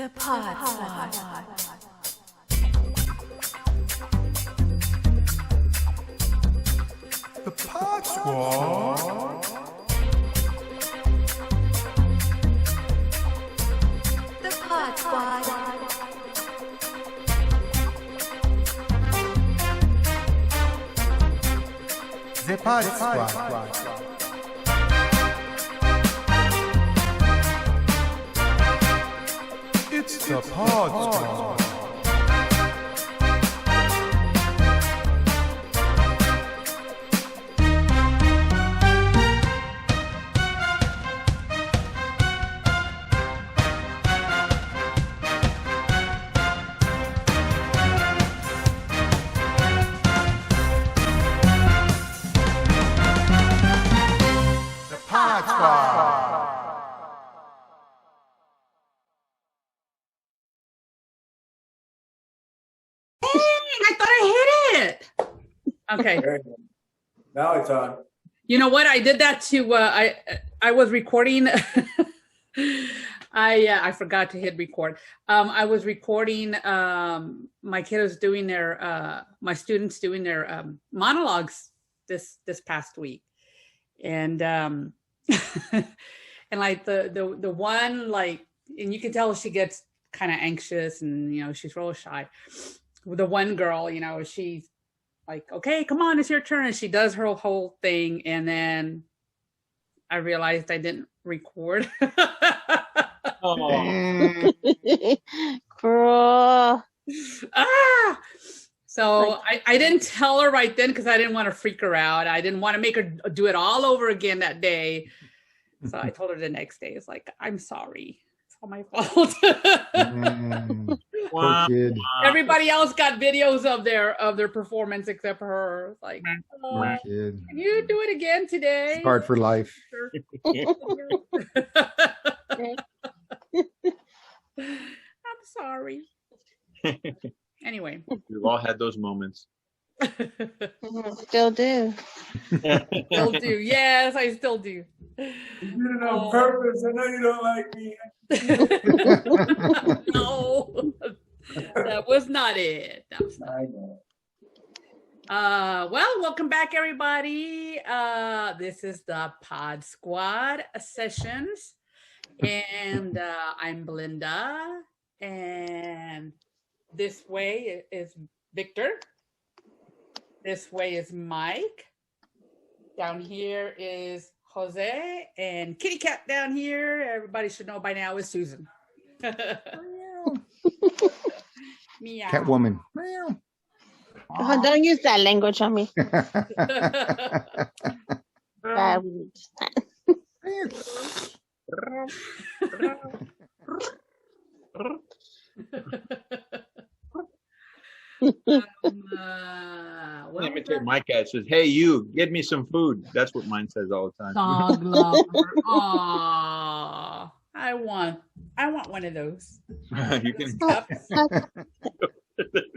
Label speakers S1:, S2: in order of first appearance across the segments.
S1: The Pod Squad.
S2: The Pod Squad.
S1: The Pod Squad.
S2: The Pod Squad. It's the Pod Squad. The Pod Squad.
S3: I thought I hit it. Okay.
S4: There you go. Now it's on.
S3: You know what? I did that to I was recording. I forgot to hit record. I was recording my kiddos doing their my students doing their monologues this past week. And and like the one, like, and you can tell she gets kind of anxious and, you know, she's real shy. The one girl, you know, she's like, okay, come on, it's your turn. And she does her whole thing. And then I realized I didn't record.
S4: Oh.
S5: Girl.
S3: So I didn't tell her right then because I didn't want to freak her out. I didn't want to make her do it all over again that day. So I told her the next day, it's like, I'm sorry. It's all my fault.
S2: Poor kid.
S3: Everybody else got videos of their performance except for her. It's like,
S2: Poor kid.
S3: can you do it again today?
S2: It's hard for life.
S3: I'm sorry. Anyway.
S6: We've all had those moments.
S5: Still do.
S3: Still do. Yes, I still do.
S4: You did it on purpose. I know you don't like me.
S3: No, that was not it. That was not
S4: I know.
S3: Well, welcome back, everybody. This is the Pod Squad sessions, and I'm Belinda, and this way is Victor. This way is Mike. Down here is Jose, and kitty cat down here. Everybody should know by now is Susan. Meow.
S2: Catwoman.
S5: Oh, don't use that language on me. Bad.
S3: Well,
S6: Imitate my cat. Says, "Hey, you, get me some food." That's what mine says all the time.
S3: dog lover. Aw, I want one of those.
S6: You can.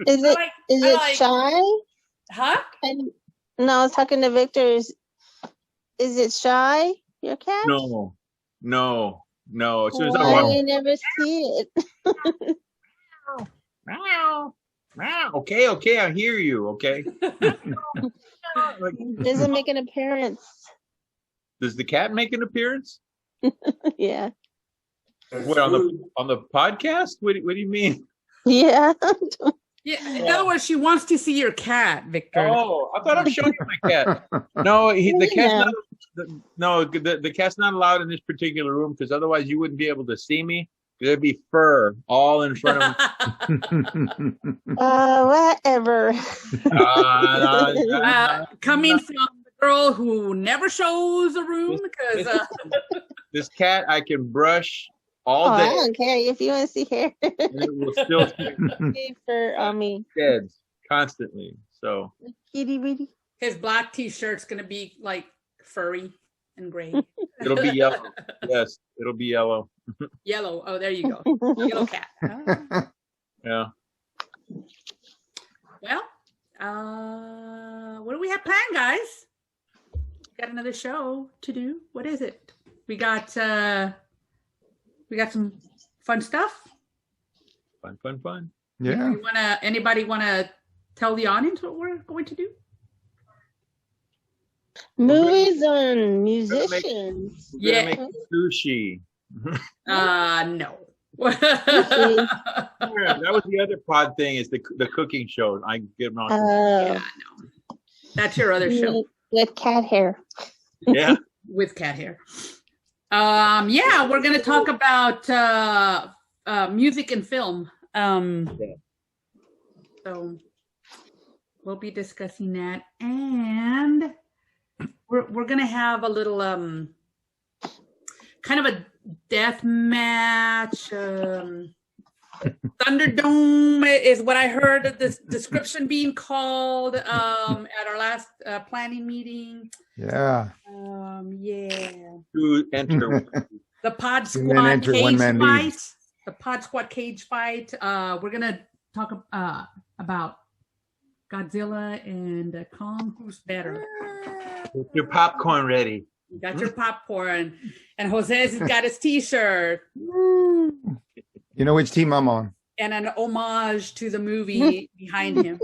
S5: Is it shy?
S3: Huh?
S5: No, I was talking to Victor. Is it shy? Your cat?
S6: No. As soon as I
S5: Why
S6: walk,
S5: you never see it?
S6: meow, meow. Okay, I hear you. Okay. Like,
S5: Doesn't make an appearance.
S6: does the cat make an appearance?
S5: Yeah.
S6: What on the podcast? What do you mean?
S5: Yeah.
S3: Yeah. In other words, she wants to see your cat, Victor.
S6: Oh, I thought I'm showing you my cat. No, the cat's not. The cat's not allowed in this particular room because otherwise you wouldn't be able to see me. There'd be fur all in front of me.
S5: Whatever.
S3: Coming from the girl who never shows a room because
S6: This cat I can brush all
S5: I
S6: day.
S5: don't care if you want to see hair.
S6: And it will still
S5: See fur on me.
S6: dead constantly. So
S5: Kitty bitty.
S3: his black t-shirt's gonna be like furry and gray.
S6: it'll be yellow. Yes, it'll be yellow.
S3: Yellow. Oh, there you go. Yellow cat.
S6: Yeah.
S3: Well, what do we have planned, guys? Got another show to do. What is it? We got some fun stuff.
S6: Fun.
S2: Yeah.
S3: Anybody wanna tell the audience what we're going to do?
S5: Movies on
S6: We're
S5: musicians.
S6: gonna make sushi.
S3: No.
S6: Yeah, that was the other pod thing, is the cooking show. I get them all.
S3: Yeah, no. That's your other show
S5: With cat hair.
S6: Yeah.
S3: with cat hair. Yeah, we're gonna talk about music and film. So we'll be discussing that, and we're gonna have a little kind of a death match. Thunderdome is what I heard this description being called at our last planning meeting.
S2: Yeah.
S3: Yeah.
S6: To enter.
S3: The Pod
S2: And then
S3: Squad
S2: enter
S3: cage
S2: one-man
S3: fight.
S2: league.
S3: The Pod Squad cage fight. We're gonna talk about Godzilla and Kong. Who's better?
S6: Get your popcorn ready.
S3: You got your popcorn, and Jose's got his T-shirt,
S2: You know which team I'm on.
S3: and an homage to the movie behind him.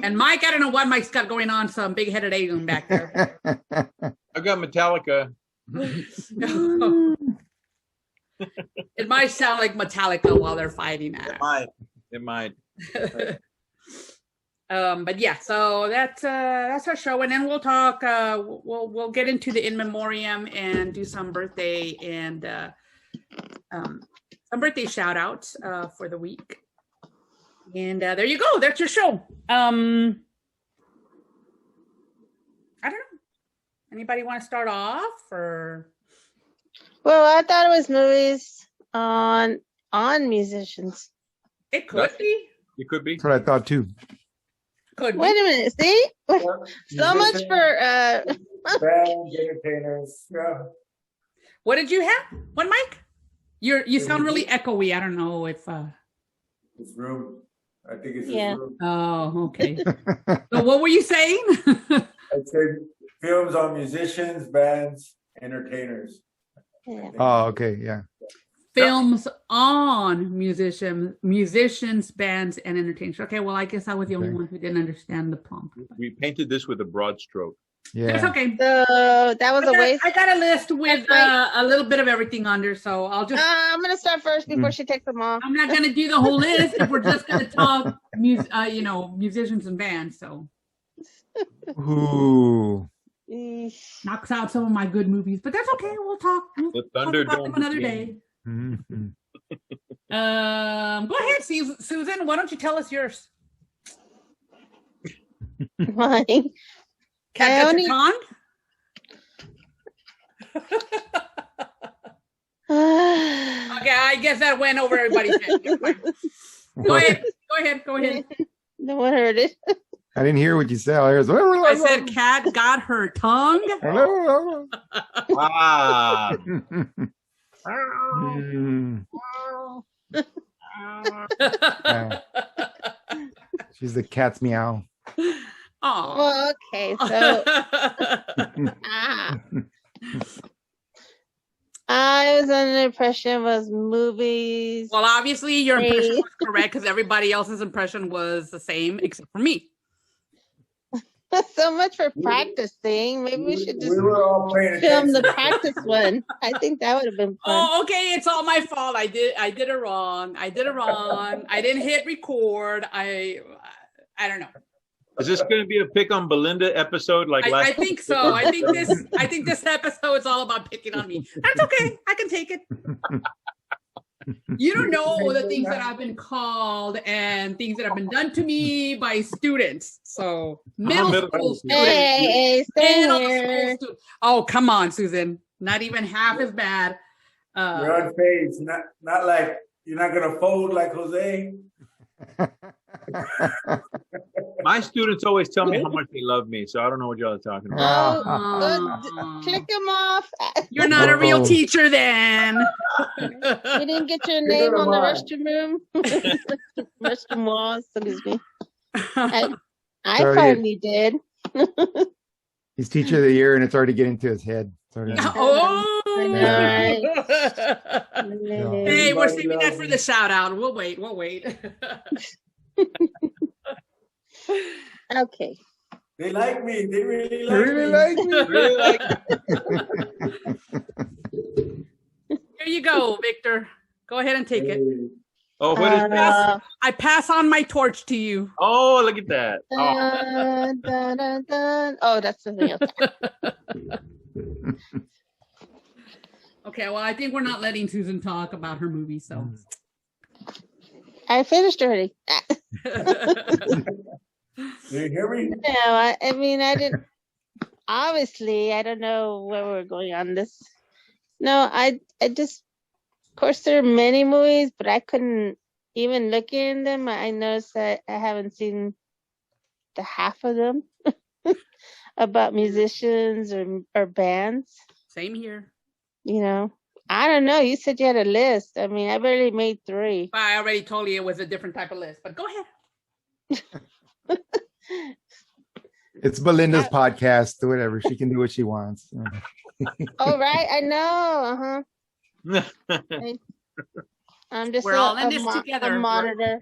S3: And Mike, I don't know what Mike's got going on. Some big-headed alien back there.
S6: I've got Metallica.
S3: It might sound like Metallica while they're fighting.
S6: It might.
S3: But yeah, so that's our show, and then we'll talk. We'll get into the In Memoriam and do some birthday and some birthday shout outs for the week. And there you go. That's your show. I don't know. Anybody want to start off or?
S5: Well, I thought it was movies on musicians.
S3: It could be.
S6: It could be.
S2: That's what I thought too.
S3: Could be.
S5: Wait a minute, see? So much
S4: Musicians,
S5: for
S4: bands, entertainers. Yeah.
S3: What did you have? What, Mike? You sound really echoey. I don't know if.
S4: His room. I think it's
S5: Yeah.
S4: his room.
S3: Oh, okay. So what were you saying?
S4: I said films on musicians, bands, entertainers.
S5: Yeah.
S2: Oh, okay. Yeah.
S3: Films on musicians, bands, and entertainers. Okay, well, I guess I was the only
S2: Okay.
S3: one who didn't understand the prompt.
S6: We painted this with a broad stroke.
S3: That's
S2: Yeah.
S3: okay.
S5: So that was a waste.
S3: I got a list with a little bit of everything under, so I'll just.
S5: I'm gonna start first before she takes them off.
S3: I'm not going to do the whole list if we're just going to talk, musicians and bands. So
S2: Ooh.
S5: Eesh.
S3: knocks out some of my good movies, but that's okay. We'll talk. We'll
S6: The
S3: talk about them
S6: Thunderdome
S3: another
S6: game.
S3: day.
S2: Mhm.
S3: Go ahead, Susan. Why don't you tell us yours?
S5: Mine.
S3: Cat got
S5: only-
S3: your tongue? Okay, I guess that went over everybody's head. It's fine. Go ahead.
S5: No one heard it.
S2: I didn't hear what you said. I was,
S3: I said Cat got her tongue.
S6: Ah.
S2: Mm. Yeah. She's the cat's meow.
S3: Oh.
S5: Well, okay, so I was under the impression it was movies.
S3: Well, obviously your impression was correct because everybody else's impression was the same except for me.
S5: So much for practicing. Maybe we should just
S4: We were all paying
S5: film
S4: attention.
S5: the practice one. I think that would have been fun.
S3: Oh, okay. It's all my fault. I did it wrong. I didn't hit record. I don't know.
S6: Is this going to be a pick on Belinda episode like last?
S3: I think so. I think this episode is all about picking on me. That's okay. I can take it. You don't know the things that I've been called and things that have been done to me by students. So middle school students.
S5: Hey, stay
S3: Middle
S5: here.
S3: school students. Oh, come on, Susan. Not even half as bad.
S4: You're on stage, not like you're not gonna fold like Jose.
S6: My students always tell me how much they love me, so I don't know what y'all are talking about.
S5: Click them off.
S3: You're not a real teacher then.
S5: You didn't get your name on the restroom room. Restroom walls, excuse me. I
S2: Sorry.
S5: finally did.
S2: He's teacher of the year, and it's already getting to his head. It's already-
S3: Oh,
S5: right.
S3: Hey, we're saving that for the shout out. We'll wait.
S5: Okay.
S4: They like me. They really
S2: You really like me?
S6: Really like
S3: Here you go, Victor. Go ahead and take it.
S6: Oh, what is that?
S3: I pass on my torch to you.
S6: Oh, look at that. Oh,
S5: Dun, dun, dun, dun. Oh, that's something else.
S3: Okay, well, I think we're not letting Susan talk about her movie, so.
S5: I finished already.
S4: Do you hear me?
S5: No, I mean, I didn't. Obviously, I don't know where we're going on this. No, I just, of course, there are many movies, but I couldn't even look in them. I noticed that I haven't seen the half of them about musicians or bands.
S3: Same here.
S5: You know, I don't know. You said you had a list. I mean, I barely made 3.
S3: I already told you it was a different type of list, but go ahead.
S2: It's Belinda's podcast, or whatever. She can do what she wants.
S5: Oh, right. I know. I'm just
S3: We're all in this together.
S5: a monitor.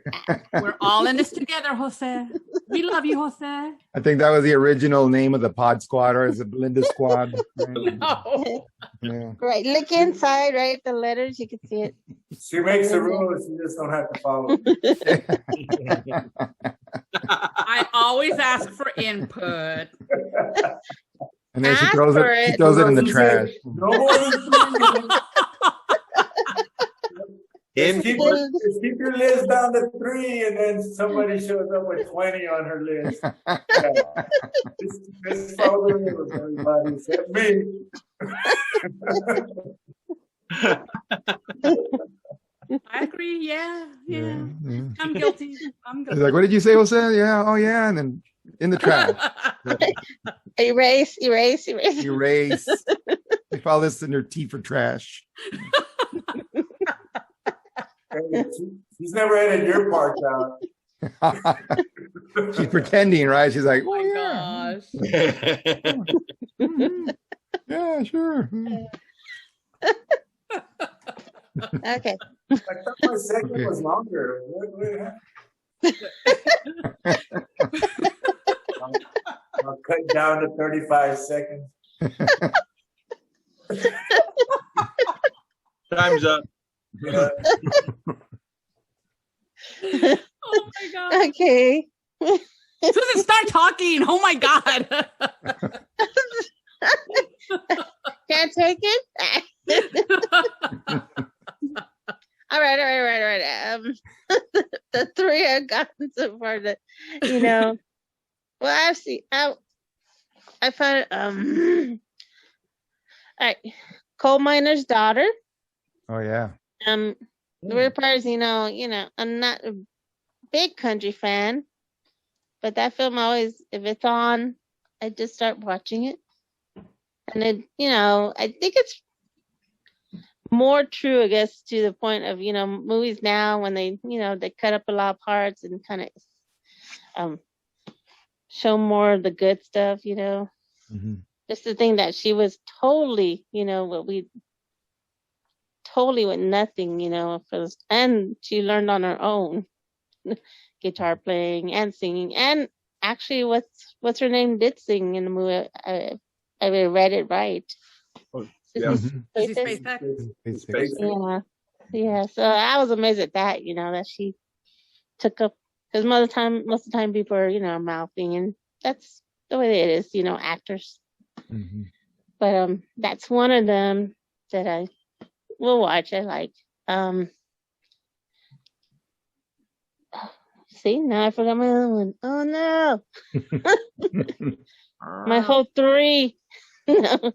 S3: We're all in this together, Jose. We love you, Jose.
S2: I think that was the original name of the pod squad, or is it Belinda squad? Right?
S3: No.
S2: Yeah.
S5: Right. Look inside, right? The letters, you can see it.
S4: She makes the rules. You just don't have to follow.
S3: I always ask for input.
S2: And then she
S5: Ask
S2: throws
S5: for
S2: it. She
S5: it.
S2: throws it in the trash.
S4: No more than 3. Just keep your list down to 3, and then somebody shows up with 20 on her list. Yeah. Just follow the rules, everybody, except me.
S3: I agree. Yeah.
S2: Yeah.
S3: I'm guilty.
S2: He's like, "What did you say, Jose?" Yeah. Oh, yeah. And then in the trash.
S5: Erase.
S2: Erase. They file this in their T for trash.
S4: She's never edited your parts out.
S2: She's pretending, right? She's like,
S3: Oh
S2: "Oh,
S3: my
S2: yeah.
S3: gosh.
S2: Yeah, sure."
S5: Okay.
S4: I thought my segment was longer. What happened? I'll cut down to 35 seconds.
S6: time's up.
S4: Yeah.
S3: Oh my god.
S5: Okay.
S3: Susan, start talking. Oh my god.
S5: Can't take it? All right. The 3 I've gotten so far that, well, I found, all right, Coal Miner's Daughter.
S2: Oh, yeah.
S5: The weird part is, I'm not a big country fan, but that film always, if it's on, I just start watching it. And it, I think it's more true, I guess, to the point of, movies now when they, they cut up a lot of parts and kind of show more of the good stuff,
S2: Mm-hmm.
S5: Just the thing that she was totally, totally with nothing, and she learned on her own guitar playing and singing. And actually, what's her name did sing in the movie. I read it right.
S6: Oh, yeah.
S5: Sissy
S3: SpaceX.
S5: Yeah. So I was amazed at that, that she took up, because most of the time people are, mouthing, and that's the way it is, actors.
S2: Mm-hmm.
S5: But that's one of them that I will watch. I like. See, now I forgot my other one. Oh no. My whole 3. No.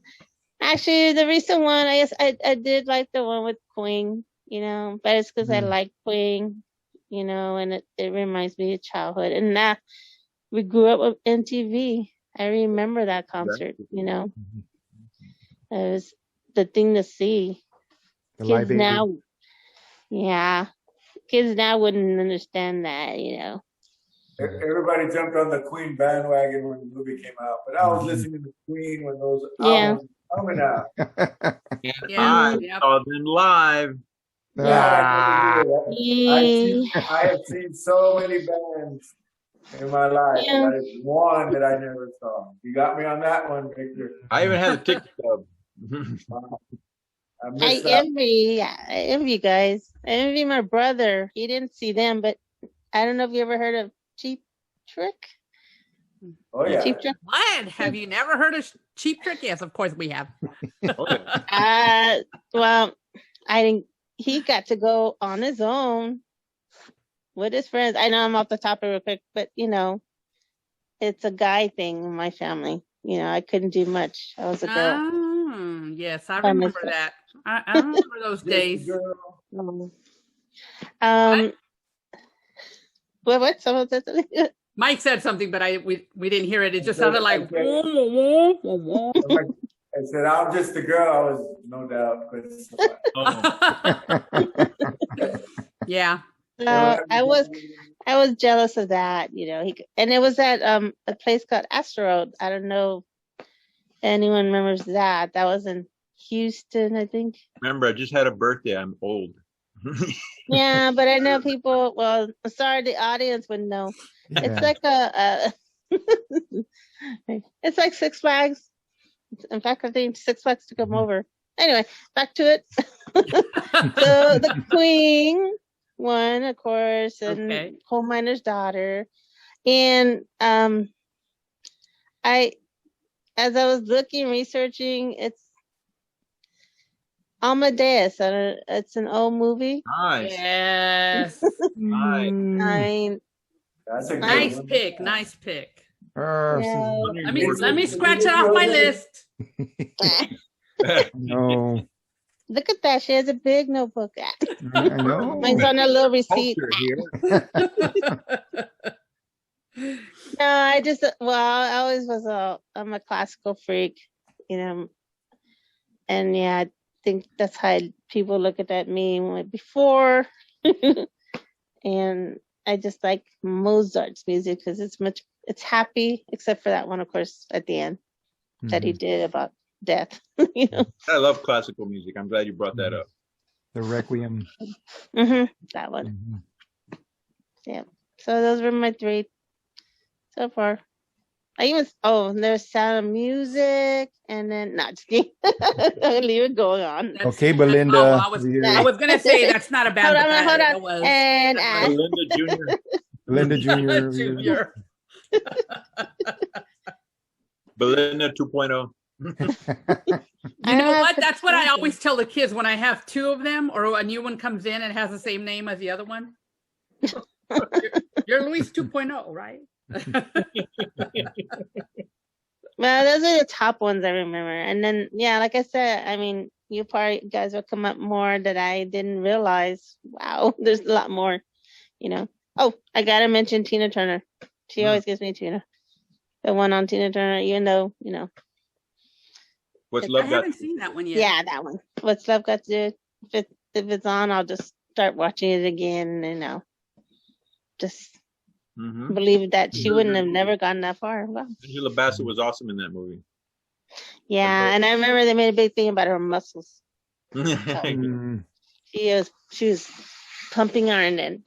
S5: Actually, the recent one, I guess I did like the one with Queen, but it's because I like Queen, and it reminds me of childhood. And now we grew up with MTV. I remember that concert, It was the thing to see.
S2: The
S5: Kids
S2: Live Aid.
S5: now, kids now wouldn't understand that,
S4: Everybody jumped on the Queen bandwagon when the movie came out, but I was listening to Queen when those
S5: Yeah.
S4: albums were coming out.
S6: And
S3: Yeah,
S6: I
S3: yep.
S6: saw them live.
S2: Ah,
S4: I have seen so many bands in my life.
S5: Yeah.
S4: That is one that I never saw. You got me on that one, Victor.
S6: I even had a ticket stub.
S4: I
S5: I
S4: missed that.
S5: I envy you guys. I envy my brother. He didn't see them, but I don't know if you ever heard of Cheap Trick.
S4: Oh yeah.
S5: Cheap Trick.
S3: What? Have you never heard of Cheap Trick? Yes, of course we have.
S6: Oh, yeah.
S5: Well, I didn't. He got to go on his own with his friends. I know I'm off the topic real quick, but it's a guy thing in my family. I couldn't do much. I was a girl.
S3: Yes, I remember that. I remember those days.
S5: What? Someone said something?
S3: Mike said something, but we didn't hear it. It just sounded like.
S4: I said, I'm just a girl. I was no doubt.
S3: Yeah.
S5: I was jealous of that, and it was at a place called Asteroid. I don't know if anyone remembers that. That was in Houston, I think.
S6: Remember, I just had a birthday. I'm old.
S5: Yeah, but I know people. Well, sorry, the audience would know. It's like it's like Six Flags. In fact, I think Six Flags to come over. Anyway, back to it. So the Queen won, of course, and Coal Miner's Daughter. And as I was researching, it's Amadeus. It's an old movie.
S6: Nice.
S3: Yes.
S6: Nice.
S4: That's a good
S3: Nice
S4: one.
S3: pick. Nice pick.
S5: Yeah.
S3: Let me scratch it off my list.
S2: no.
S5: Look at that. She has a big notebook.
S2: I know.
S5: Mine's on a little receipt. No, I always was I'm a classical freak, and I think that's how people look at me before. And I just like Mozart's music because it's happy, except for that one, of course, at the end that he did about death.
S6: I love classical music. I'm glad you brought that up.
S2: The Requiem.
S5: That one. Yeah. So those were my three so far. There's Sound of Music, and then just kidding. I'll leave it going on.
S2: Okay, Belinda.
S3: I was gonna say that's not a bad.
S5: Hold on. And
S6: Belinda Jr.
S2: Belinda Jr.
S6: Belinda 2.0.
S3: You know what? That's what I always tell the kids when I have two of them, or a new one comes in and has the same name as the other one. You're Luis 2.0, right?
S5: Well, those are the top ones I remember. And then, like I said, you guys will come up more that I didn't realize. Wow, there's a lot more, Oh, I gotta mention Tina Turner. She always gives me Tina. The one on Tina Turner, even though,
S6: What's Love
S3: I
S6: Got
S3: haven't seen that one yet.
S5: Yeah, that one. What's Love Got to Do? If it's on, I'll just start watching it again, just believe that she wouldn't have never gotten that far. Wow.
S6: Angela Bassett was awesome in that movie.
S5: Yeah, and I remember they made a big thing about her muscles. She was pumping iron then.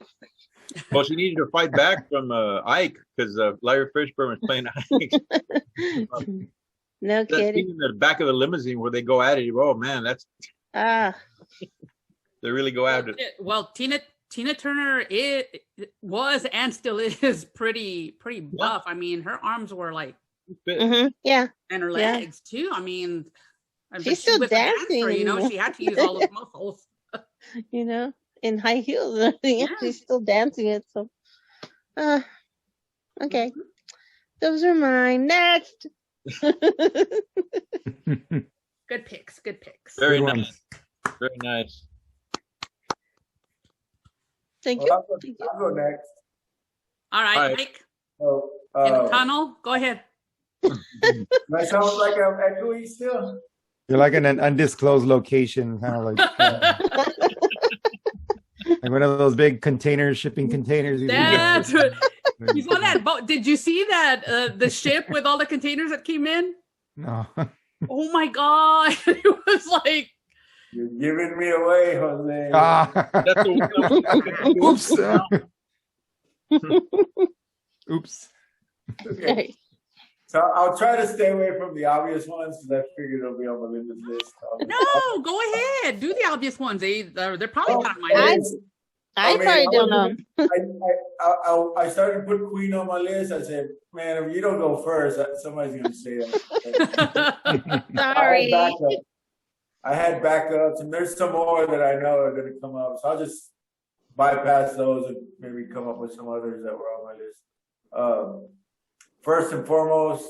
S6: Well, she needed to fight back from Ike because Larry Fishburne was playing Ike.
S5: No
S6: That
S5: kidding.
S6: scene in the back of the limousine where they go at it. Oh man, that's they really go at it.
S3: Well, Tina Turner was and still is pretty buff. I mean, her arms were like,
S5: yeah,
S3: and her legs too. I mean,
S5: she's still dancing.
S3: She had to use all those muscles.
S5: In high heels and everything. Yeah. She's still dancing it. So, okay, those are mine. Next.
S3: Good picks.
S6: Very nice. Very nice.
S5: Thank you.
S4: I'll go next.
S3: All right, Mike.
S4: So,
S3: In the tunnel. Go ahead.
S4: I sound like I'm echoey still.
S2: You're like in an undisclosed location, kind of like one of those big shipping containers.
S3: That's right. He's on that boat. Did you see that the ship with all the containers that came in?
S2: No.
S3: Oh my God! It was like
S4: You're giving me away, Jose.
S6: That's the one.
S2: Oops. Oops.
S4: Okay. So I'll try to stay away from the obvious ones because I figured it'll be on Melinda's list.
S3: No, go ahead. Do the obvious ones. They're probably not on my
S5: I-
S3: list.
S5: I probably don't know.
S4: I started to put Queen on my list. I said, man, if you don't go first, somebody's going to say that.
S5: Sorry.
S4: I had backups, and there's some more that I know are going to come up. So I'll just bypass those and maybe come up with some others that were on my list. First and foremost,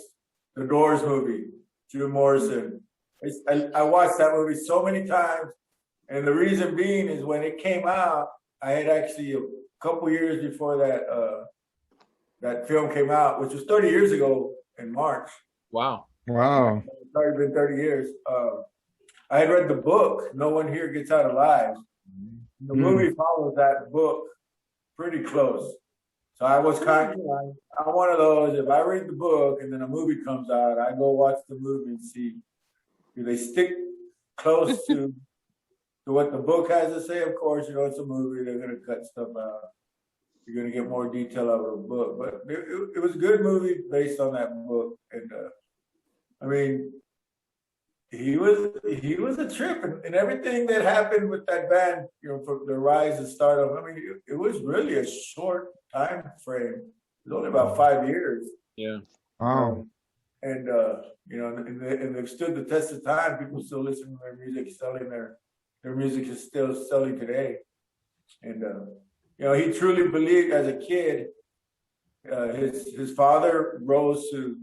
S4: the Doors movie, Jim Morrison. I watched that movie so many times, and the reason being is when it came out, I had actually a couple years before that film came out, which was 30 years ago in March.
S6: Wow.
S2: Wow.
S4: It's already been 30 years. I had read the book, No One Here Gets Out Alive. The movie follows that book pretty close. So I was kind of, I'm one of those, if I read the book and then a movie comes out, I go watch the movie and see, do they stick close to what the book has to say? Of course, it's a movie, they're going to cut stuff out. You're going to get more detail out of the book. But it was a good movie based on that book. And I mean, he was a trip, and everything that happened with that band, from the rise and stardom. I mean, it was really a short time frame. It was only about 5 years.
S6: Yeah.
S2: Wow.
S4: And and they've stood the test of time. People still listen to their music, their music is still selling today. And he truly believed as a kid. His father rose to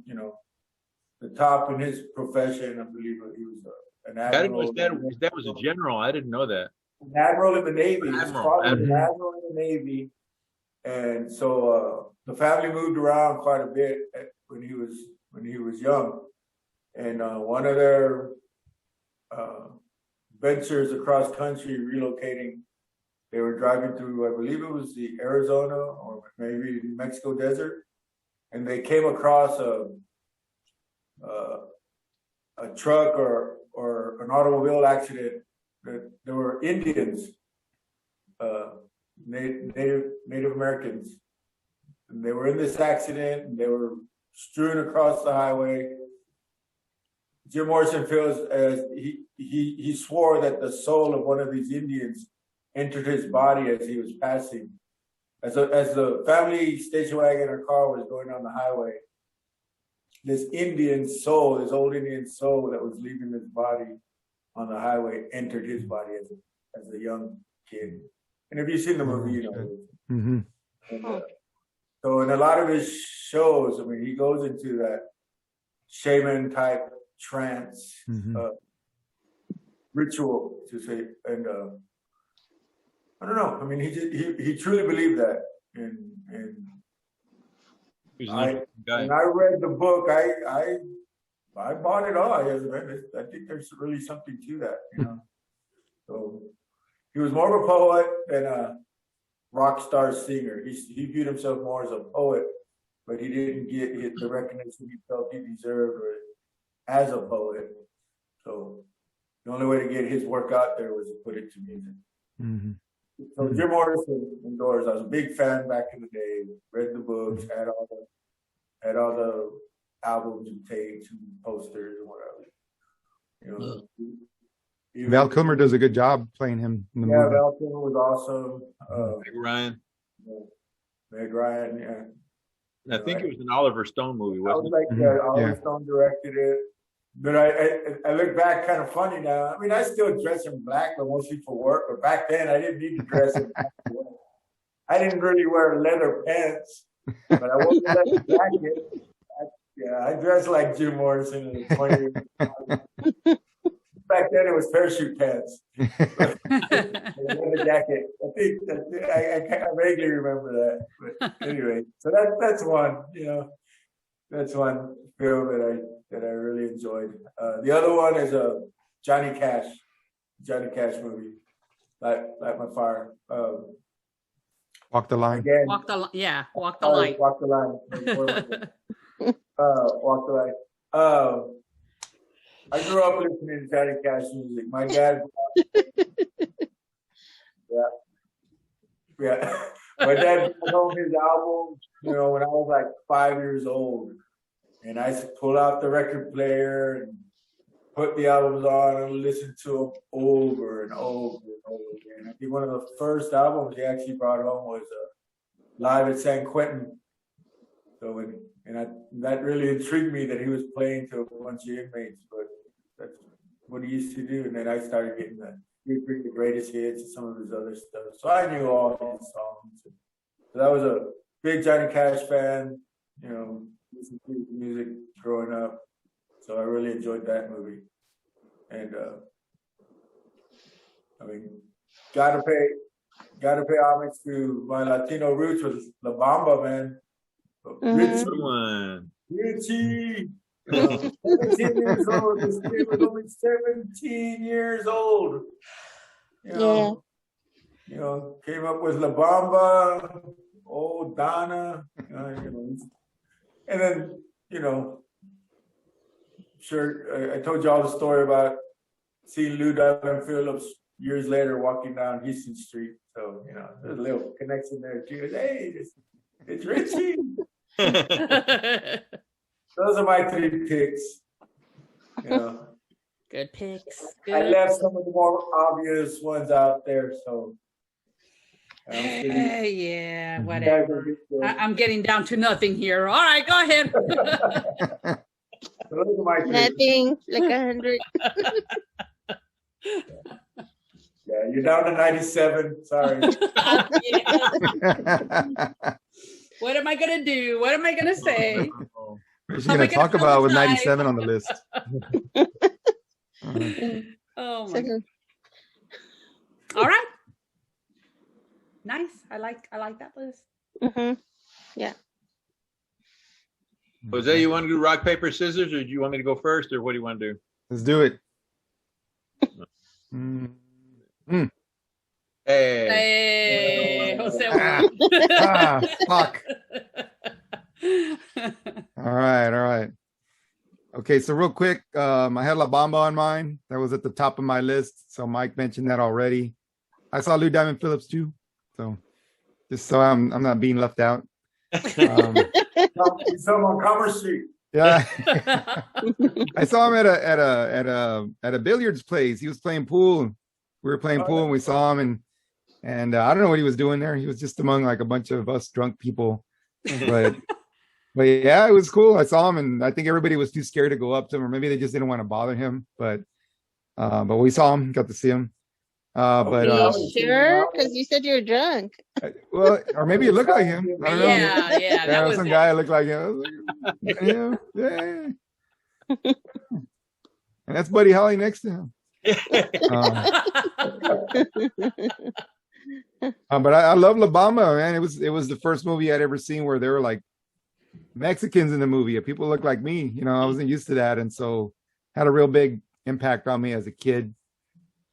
S4: the top in his profession. I believe he was an admiral.
S6: His dad was a general. I didn't know that.
S4: An admiral in the Navy. His father was an
S2: Admiral.
S4: admiral in the Navy. And so the family moved around quite a bit when he was young. And one of their ventures across country, relocating, they were driving through, I believe it was the Arizona or maybe Mexico desert, and they came across a truck or an automobile accident. There were Indians, Native Americans, and they were in this accident, and they were strewn across the highway. Jim Morrison feels as he swore that the soul of one of these Indians entered his body as he was passing. As the family station wagon or car was going down the highway, this Indian soul, this old Indian soul that was leaving his body on the highway, entered his body as a young kid. And if you've seen the movie, you know.
S2: Mm-hmm.
S4: And, so in a lot of his shows, I mean, he goes into that shaman type trance ritual to say, and I don't know. I mean, he truly believed that, and when I read the book, I bought it all. I think there's really something to that, So he was more of a poet than a rock star singer. He viewed himself more as a poet, but he didn't get the recognition he felt he deserved as a poet. So the only way to get his work out there was to put it to music.
S2: Mm-hmm.
S4: So Jim Morrison indoors, I was a big fan back in the day. Read the books, had all the albums and tapes and posters and whatever.
S2: Val Kilmer does a good job playing him in the movie.
S4: Yeah, Val Kilmer was awesome.
S6: Meg Ryan.
S4: Meg Ryan, yeah.
S6: I think it was an Oliver Stone movie, wasn't it?
S4: Oliver Stone directed it. But I look back kind of funny now. I mean, I still dress in black, but mostly for work. But back then, I didn't need to dress in black for work. I didn't really wear leather pants, but I wore a leather jacket. I dressed like Jim Morrison in the 20s. Back then, it was parachute pants. Leather jacket. I vaguely remember that. But anyway, so that's one. That's one film that I really enjoyed. The other one is a Johnny Cash movie, Light My Fire.
S2: Walk the Line.
S4: Again,
S3: Walk the line. Walk the line.
S4: Walk the Line. Walk the Line. I grew up listening to Johnny Cash music. My dad, yeah. My dad brought home his album, when I was like 5 years old. And I used to pull out the record player and put the albums on and listen to them over and over and over again. I think one of the first albums he actually brought home was Live at San Quentin. So, that really intrigued me that he was playing to a bunch of inmates, but that's what he used to do. And then I started getting the greatest hits and some of his other stuff. So I knew all his songs. So I was a big Johnny Cash fan, listening to his music growing up. So I really enjoyed that movie. And gotta pay homage to my Latino roots with La Bamba, man. Richie. 17 years old. This kid was only 17 years old. Came up with La Bamba, old Donna, and then, sure, I told you all the story about seeing Lou Diamond Phillips years later walking down Houston Street. So, there's a little connection there too. Hey, it's Richie. Those are my 3 picks.
S3: Good picks.
S4: I left some of the more obvious ones out there, so.
S3: Yeah, whatever. I'm getting down to nothing here. All right, go ahead.
S5: Nothing, like 100.
S4: Yeah, you're down to 97. Sorry.
S3: What am I gonna do? What am I gonna say?
S2: What's she gonna talk about with 97 on the list?
S3: Oh my God. All right. Nice. I like that list.
S5: Yeah.
S6: Jose, you want to do rock, paper, scissors, or do you want me to go first, or what do you want to do?
S2: Let's do it.
S3: Hey, Jose.
S2: Fuck. All right. Okay, so real quick, I had La Bamba on mine. That was at the top of my list. So Mike mentioned that already. I saw Lou Diamond Phillips too. So just so I'm not being left out.
S4: You saw him on Commerce Street.
S2: Yeah. I saw him at a billiards place. He was playing pool. We were playing pool and we saw him and I don't know what he was doing there. He was just among like a bunch of us drunk people. But yeah, it was cool. I saw him and I think everybody was too scared to go up to him, or maybe they just didn't want to bother him. But we saw him, got to see him.
S5: Are you sure? Because you said you were drunk.
S2: Well, or maybe it looked like him. I don't know.
S3: Yeah. That was
S2: some
S3: it.
S2: guy looked like him. Yeah. And that's Buddy Holly next to him. But I love La Bamba, man. It was the first movie I'd ever seen where there were like Mexicans in the movie. People look like me. I wasn't used to that, and so had a real big impact on me as a kid.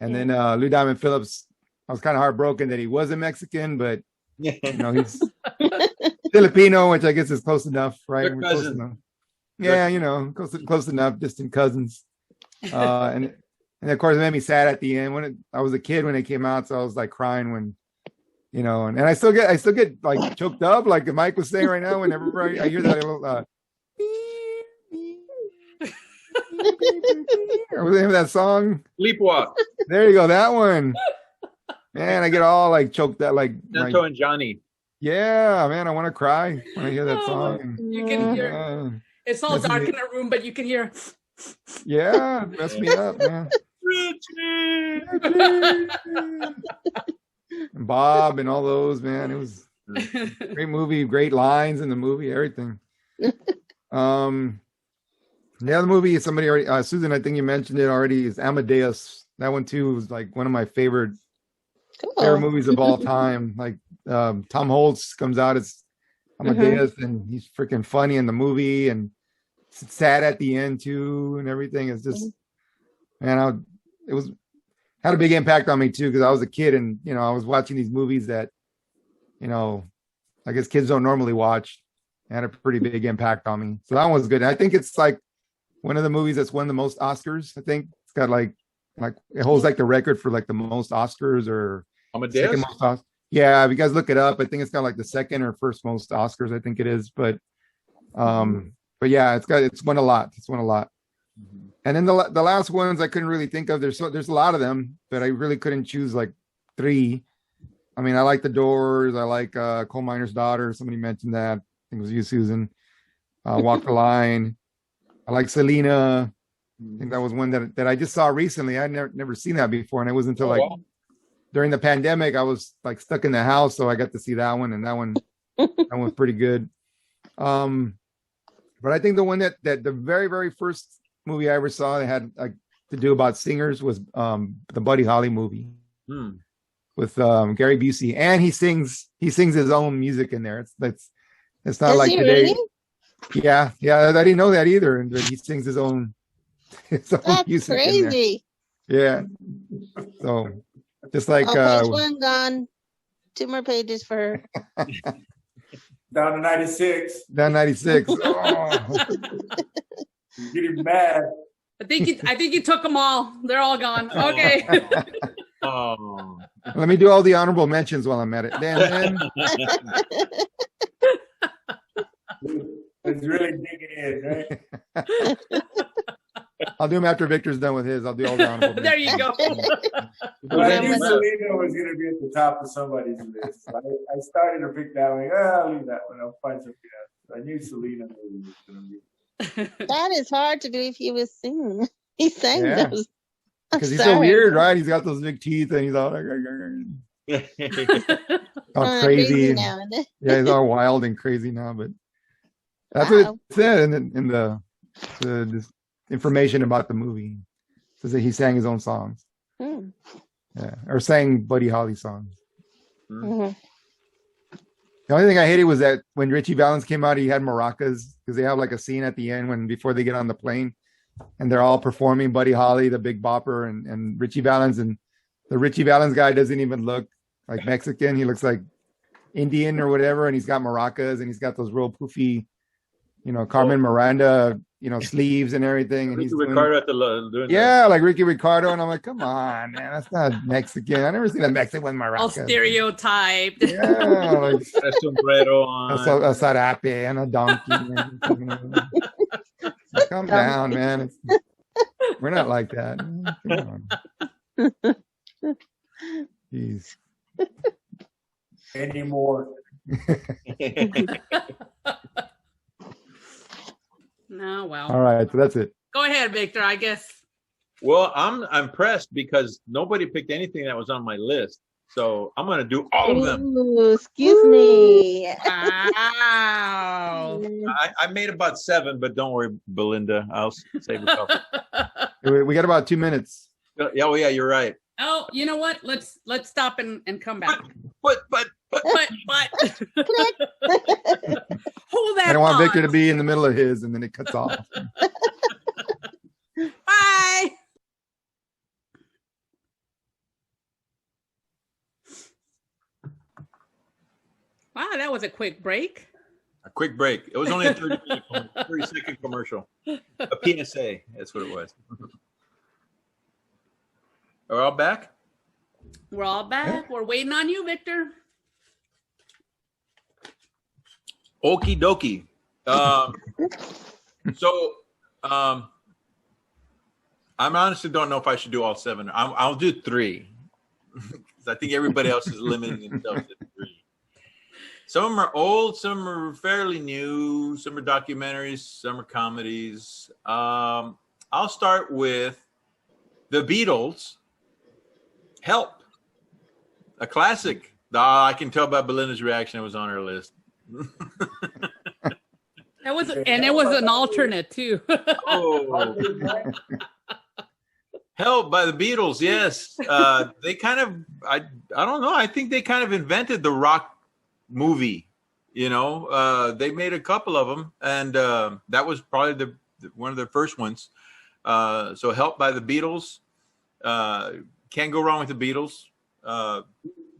S2: And then Lou Diamond Phillips, I was kind of heartbroken that he wasn't Mexican, but he's Filipino, which I guess is close enough, right? We're close enough. Yeah, close enough, distant cousins. And of course it made me sad at the end when I was a kid when it came out, so I was like crying when, and I still get like choked up, like Mike was saying right now. Whenever I hear that little, what's the name of that song?
S6: Sleepwalk.
S2: There you go, that one. Man, I get all like choked up, like
S6: Santo and Johnny.
S2: Yeah, man, I want to cry when I hear that song.
S3: You can hear. It's all dark in the room, but you can hear.
S2: Yeah, mess me up, man.
S6: Richie.
S2: And Bob and all those, man. It was a great movie, great lines in the movie, everything. The other movie, somebody already, Susan, I think you mentioned it already, is Amadeus. That one too was like one of my favorite movies of all time. Like Tom Holtz comes out as Amadeus, and he's freaking funny in the movie, and sad at the end too, and everything. It's just, man, had a big impact on me too, because I was a kid, and I was watching these movies that, I guess kids don't normally watch. It had a pretty big impact on me. So that one was good. And I think it's like one of the movies that's won the most Oscars. I think it's got like it holds like the record for like the most Oscars or
S6: Amadeus?
S2: second most Oscars. Yeah, if you guys look it up, I think it's got like the second or first most Oscars. I think it is, but yeah, it's won a lot. It's won a lot. And then the last ones I couldn't really think of. There's a lot of them, but I really couldn't choose like 3. I mean, I like The Doors. I like Coal Miner's Daughter. Somebody mentioned that. I think it was you, Susan. Walk the Line. I like Selena. I think that was one that I just saw recently. I'd never seen that before, and it wasn't until during the pandemic I was like stuck in the house, so I got to see that one, and that one was pretty good. But I think the one that the very, very first movie I ever saw that had like to do about singers was the Buddy Holly movie with Gary Busey, and he sings his own music in there. It's not like today.
S5: Really?
S2: Yeah, I didn't know that either. And he sings his own
S5: That's
S2: music.
S5: crazy.
S2: Yeah. So just like
S5: page 1 gone. 2 more pages for her.
S4: Down to 96.
S2: Down 96. Oh.
S4: Getting mad.
S3: I think you took them all. They're all gone. Okay.
S6: Oh.
S2: Let me do all the honorable mentions while I'm at it. Then.
S4: It's really digging in, right?
S2: I'll do them after Victor's done with his. I'll do all the honorable mentions.
S3: There you go.
S4: But I knew Selena was going to be at the top of somebody's list. I started to pick that one. I'll leave that one. I'll find something else. I knew Selena was going to be.
S5: That is hard to believe he was singing. He sang those.
S2: Because he's so weird, right? He's got those big teeth and he's all, all crazy.
S5: Now.
S2: Yeah, he's all wild and crazy now. But that's what it said in the this information about the movie. It says that he sang his own songs. Yeah, or sang Buddy Holly songs.
S5: Mm-hmm.
S2: The only thing I hated was that when Richie Valens came out, he had maracas because they have like a scene at the end before they get on the plane, and they're all performing Buddy Holly, the Big Bopper, and Richie Valens, and the Richie Valens guy doesn't even look like Mexican. He looks like Indian or whatever, and he's got maracas and he's got those real poofy, Carmen Miranda, sleeves and everything. And he's
S6: Ricardo at the
S2: yeah, like Ricky Ricardo, and I'm like, come on, man, that's not Mexican. I never seen a Mexican with maracas.
S3: All stereotyped.
S2: Yeah, like
S6: a sombrero on,
S2: a sarape and a donkey. Calm down, man. We're not like that. Come on. Jeez.
S4: Anymore.
S3: No, well.
S2: All right, so that's it.
S3: Go ahead, Victor, I guess.
S6: Well, I'm impressed because nobody picked anything that was on my list. So I'm going to do all of them.
S5: Ooh, excuse me.
S3: Wow.
S6: I made about 7, but don't worry, Belinda. I'll save a couple.
S2: We got about 2 minutes.
S6: Yeah, well, yeah, you're right.
S3: Oh, you know what? Let's stop and come back.
S6: But.
S3: Hold that.
S2: I don't want
S3: thought.
S2: Victor to be in the middle of his and then it cuts off.
S3: Bye. Wow, that was a quick break.
S6: A quick break. It was only a 30-second commercial. A PSA. That's what it was. Are we all back?
S3: We're all back. We're waiting on you, Victor.
S6: Okie dokie. I honestly don't know if I should do all 7. I'll do 3. Because I think everybody else is limiting themselves to 3. Some of them are old, some are fairly new, some are documentaries, some are comedies. I'll start with the Beatles. Help. A classic. I can tell by Belinda's reaction it was on her list.
S3: It was an alternate too.
S6: Oh. Help by the Beatles, yes. They kind of, I don't know, I think they kind of invented the rock movie. They made a couple of them, and that was probably one of their first ones. So Help by the Beatles. Can't go wrong with the Beatles.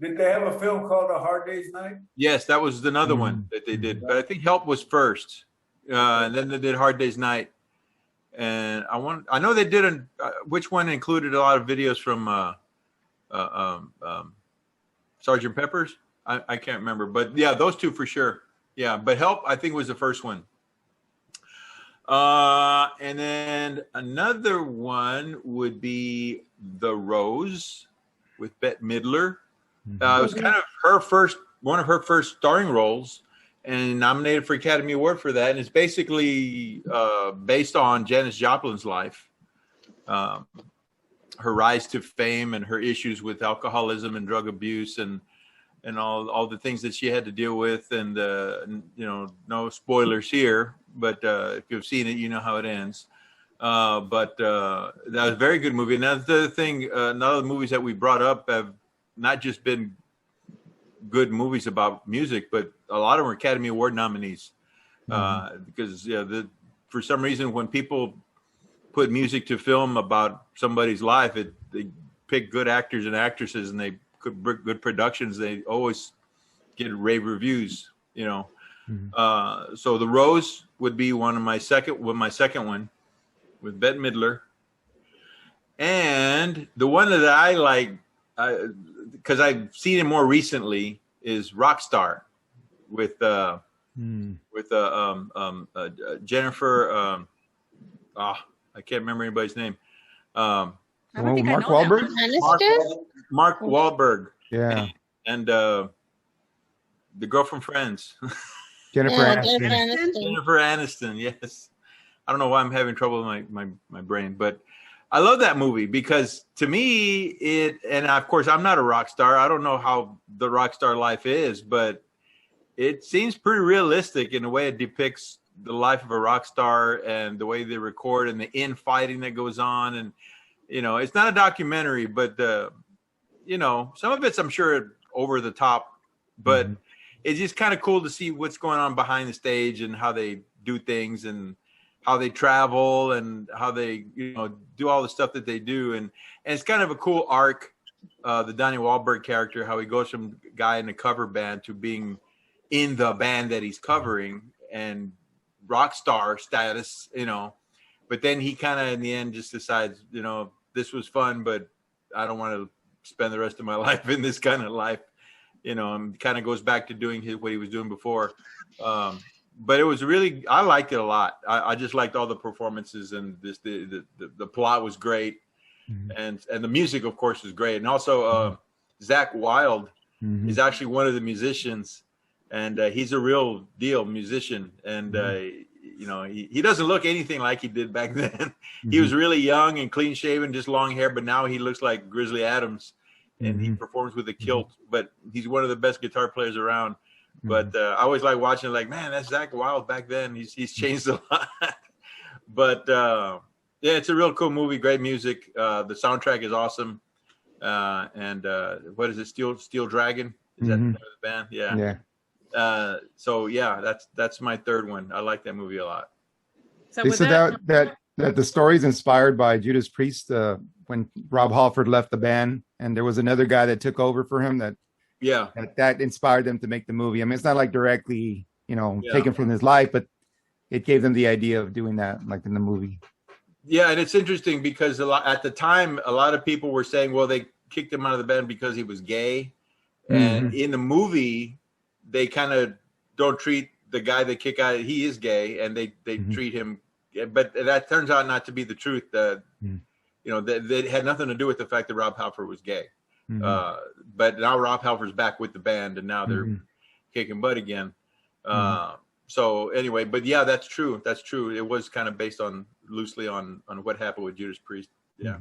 S4: Did they have a film called A Hard Day's Night?
S6: Yes, that was another one that they did. But I think Help was first. And then they did Hard Day's Night. and I know they did which one included a lot of videos from Sergeant Pepper's. I can't remember, but yeah, those two for sure. Yeah, but Help I think was the first one. And then another one would be The Rose with Bette Midler. It was kind of one of her first starring roles, and nominated for Academy Award for that. And it's basically based on Janis Joplin's life, her rise to fame and her issues with alcoholism and drug abuse and all the things that she had to deal with. And no spoilers here, but if you've seen it, you know how it ends. But that was a very good movie. And another thing, none of the movies that we brought up have not just been good movies about music, but a lot of them were Academy Award nominees. Because for some reason, when people put music to film about somebody's life, they pick good actors and actresses, and they good productions. They always get rave reviews, So The Rose would be my second one with Bette Midler. And the one that I like, because I've seen it more recently, is Rockstar with Jennifer. I can't remember anybody's name.
S2: Mark Wahlberg. Mark
S6: Wahlberg.
S2: Yeah.
S6: And the girl from Friends.
S2: Jennifer Aniston.
S6: Jennifer Aniston. Yes. I don't know why I'm having trouble with my brain, but I love that movie because to me and of course I'm not a rock star. I don't know how the rock star life is, but it seems pretty realistic in the way it depicts the life of a rock star and the way they record and the infighting that goes on. And, it's not a documentary, but some of it's, I'm sure, over the top, but it's just kind of cool to see what's going on behind the stage and how they do things and how they travel and how they, do all the stuff that they do. And it's kind of a cool arc, the Donnie Wahlberg character, how he goes from guy in a cover band to being in the band that he's covering and rock star status, but then he kind of in the end just decides, this was fun, but I don't want to spend the rest of my life in this kind of life, and kind of goes back to doing what he was doing before. But it was really, I liked it a lot. I just liked all the performances, and the plot was great. And the music, of course, was great. And also Zakk Wylde is actually one of the musicians, and he's a real deal musician. And, he doesn't look anything like he did back then. He was really young and clean shaven, just long hair, but now he looks like Grizzly Adams, and he performs with a kilt, but he's one of the best guitar players around. But I always like watching it, like, man, that's Zakk Wylde back then. He's changed a lot. But yeah, it's a real cool movie. Great music. The soundtrack is awesome. And what is it? Steel Dragon? Is that the name of the band? Yeah.
S2: Yeah.
S6: So yeah, that's my third one. I like that movie a lot.
S3: So
S2: They
S3: with
S2: said that the story is inspired by Judas Priest when Rob Halford left the band, and there was another guy that took over for him that inspired them to make the movie. I mean, it's not like directly, taken from his life, but it gave them the idea of doing that, like in the movie.
S6: Yeah, and it's interesting because at the time, a lot of people were saying, well, they kicked him out of the band because he was gay. And in the movie, they kind of don't treat the guy they kick out. He is gay, and they treat him. But that turns out not to be the truth. That had nothing to do with the fact that Rob Halford was gay. But now Rob Halford's back with the band, and now they're kicking butt again. So anyway, but yeah, that's true. That's true. It was kind of based loosely on what happened with Judas Priest. Yeah.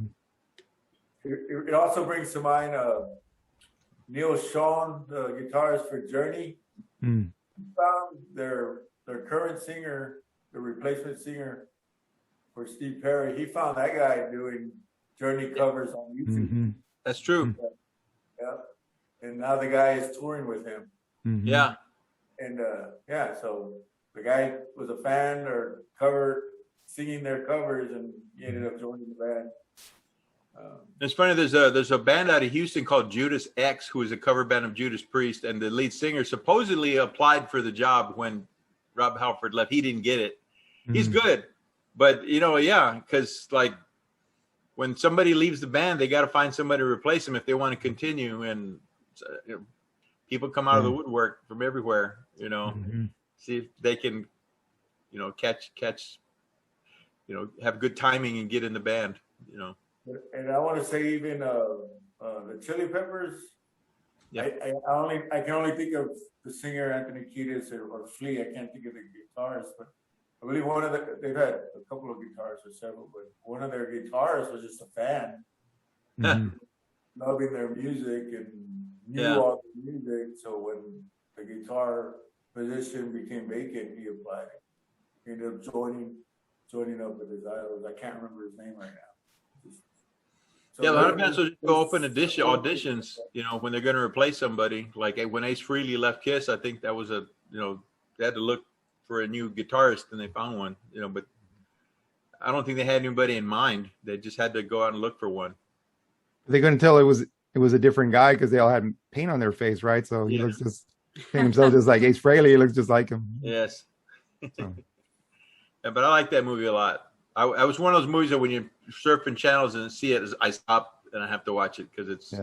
S4: It also brings to mind Neil Schon, the guitarist for Journey. Found their current singer, the replacement singer for Steve Perry. He found that guy doing Journey covers on YouTube.
S6: That's true.
S4: Yeah. And now the guy is touring with him.
S6: Yeah.
S4: And so the guy was a fan or singing their covers, and he ended up joining the band.
S6: It's funny. There's a band out of Houston called Judas X, who is a cover band of Judas Priest, and the lead singer supposedly applied for the job when Rob Halford left. He didn't get it. He's good, But yeah, because like when somebody leaves the band, they got to find somebody to replace them if they want to continue. And people come out of the woodwork from everywhere, see if they can, catch, have good timing and get in the band,
S4: And I want to say even the Chili Peppers.
S6: Yeah.
S4: I can only think of the singer Anthony Kiedis or Flea. I can't think of the guitarist, but I believe they've had a couple of guitarists or several, but one of their guitarists was just a fan, loving their music and knew all the music. So when the guitar position became vacant, he applied. He ended up joining up with his idols. I can't remember his name right now.
S6: A lot of bands will go open auditions, when they're going to replace somebody. Like when Ace Frehley left Kiss, I think that was they had to look for a new guitarist and they found one, but I don't think they had anybody in mind. They just had to go out and look for one.
S2: They couldn't tell it was a different guy because they all had paint on their face, right? So he looks just himself just like Ace Frehley. He looks just like him.
S6: Yes.
S2: So.
S6: Yeah, but I like that movie a lot. I was one of those movies that when you're surfing channels and see it, I stop and I have to watch it because it's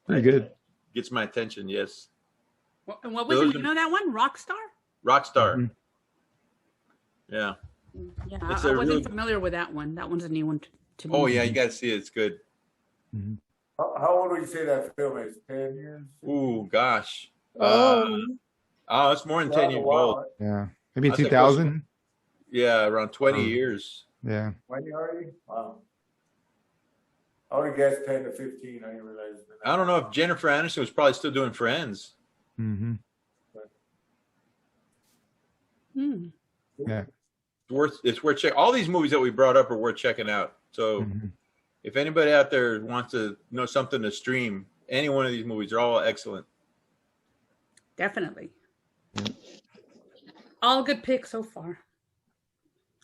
S2: pretty good.
S6: Gets my attention. Yes.
S3: And what was it? You know that one, Rockstar?
S6: Rockstar.
S2: Mm-hmm.
S6: Yeah.
S3: Yeah, I wasn't familiar with that one. That one's a new one to me.
S6: Oh yeah, you got to see it. It's good.
S2: Mm-hmm.
S4: How old would you say that film is? 10 years?
S6: Ooh, gosh.
S5: Oh.
S6: It's more than 10 years old.
S2: Yeah, maybe 2000.
S6: Yeah, around 20 years.
S2: Yeah.
S4: 20 already? Wow. I would have guessed 10 to 15. I didn't realize that.
S6: I don't know if Jennifer Aniston was probably still doing Friends.
S2: Mm-hmm. Yeah.
S6: It's worth checking. All these movies that we brought up are worth checking out. So if anybody out there wants to know something to stream, any one of these movies are all excellent.
S3: Definitely. All good picks so far.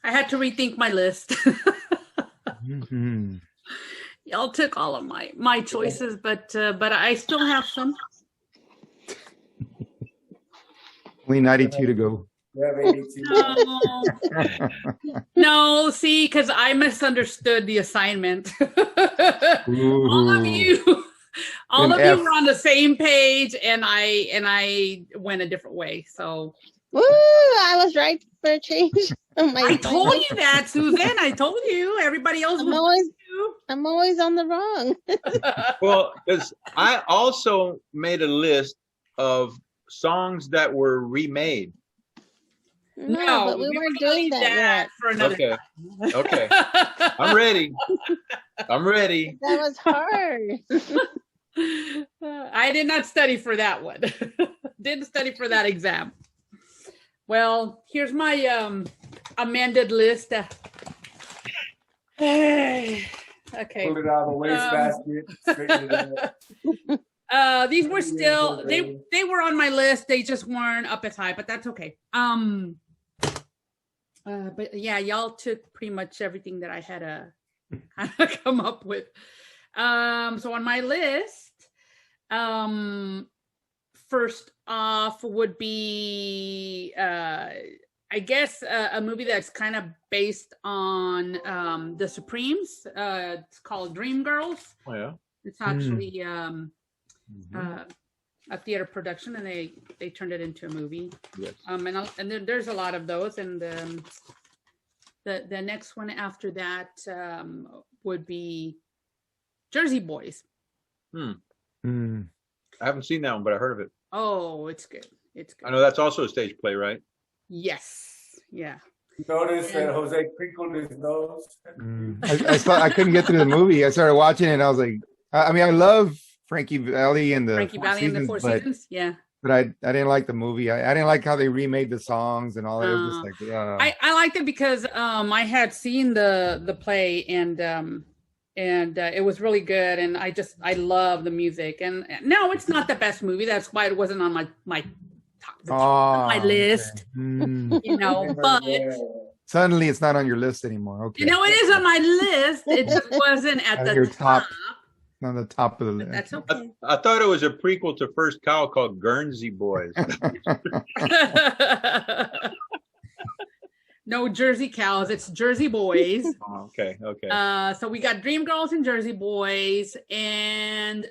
S3: I had to rethink my list. Y'all took all of my choices, but I still have some.
S2: Only 92 to go.
S3: No, see, because I misunderstood the assignment. All of you were on the same page, and I went a different way. So,
S5: woo! I was right for a change.
S3: I told you that, Susan. I told you. Everybody else was.
S5: I'm always on the wrong.
S6: Well, because I also made a list of songs that were remade.
S5: No, but we weren't doing that yet.
S3: For another
S6: time. Okay. I'm ready.
S5: That was hard.
S3: I did not study for that one. Didn't study for that exam. Well, here's my amended list. Okay.
S4: Pull it out of the wastebasket.
S3: These were still they were on my list. They just weren't up as high, but that's okay. But yeah, y'all took pretty much everything that I had come up with. So on my list, first off would be I guess a movie that's kind of based on the Supremes. It's called Dreamgirls.
S6: Oh yeah.
S3: It's actually a theater production, and they turned it into a movie.
S6: Yes.
S3: And there's a lot of those, and the next one after that would be Jersey Boys.
S6: I haven't seen that one, but I heard of it.
S3: Oh, it's good. It's good.
S6: I know that's also a stage play, right?
S3: Yes. Yeah.
S4: Notice that Jose crinkled his nose.
S2: I couldn't get through the movie. I started watching it, and I was like, I love Frankie Valli and the
S3: Four Seasons. Yeah.
S2: But I didn't like the movie. I didn't like how they remade the songs and all that. It was just like,
S3: I liked it because I had seen the play, and it was really good, and I love the music. And no, it's not the best movie. That's why it wasn't on my list.
S2: Okay.
S3: But
S2: suddenly it's not on your list anymore. Okay.
S3: it is on my list. It just wasn't at the top.
S2: On the top of the list.
S3: That's okay.
S6: I thought it was a prequel to First Cow called Guernsey Boys.
S3: No Jersey Cows. It's Jersey Boys.
S6: Oh, okay.
S3: So we got Dreamgirls and Jersey Boys, and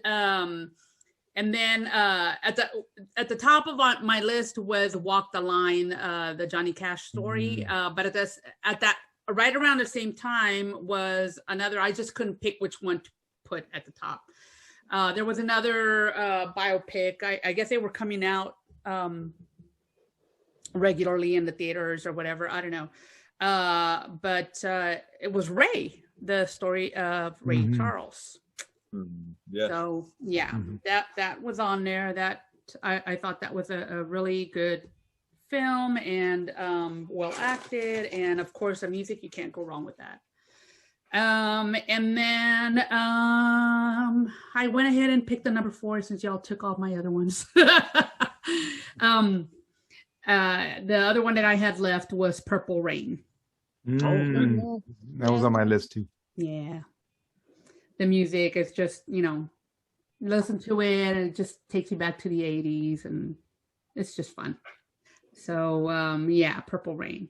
S3: then at the top of my list was Walk the Line, the Johnny Cash story. But at that right around the same time was another. I just couldn't pick which one to put at the top. There was another biopic. I guess they were coming out regularly in the theaters or whatever. I don't know. But it was Ray, the story of Ray Charles.
S6: Yes.
S3: So yeah, that was on there. That I thought that was a really good film and well acted, and of course the music, you can't go wrong with that. And then I went ahead and picked the number 4 since y'all took all my other ones. The other one that I had left was Purple Rain.
S2: That was on my list too.
S3: Yeah. The music is just, listen to it and it just takes you back to the 80s and it's just fun. So, yeah, Purple Rain.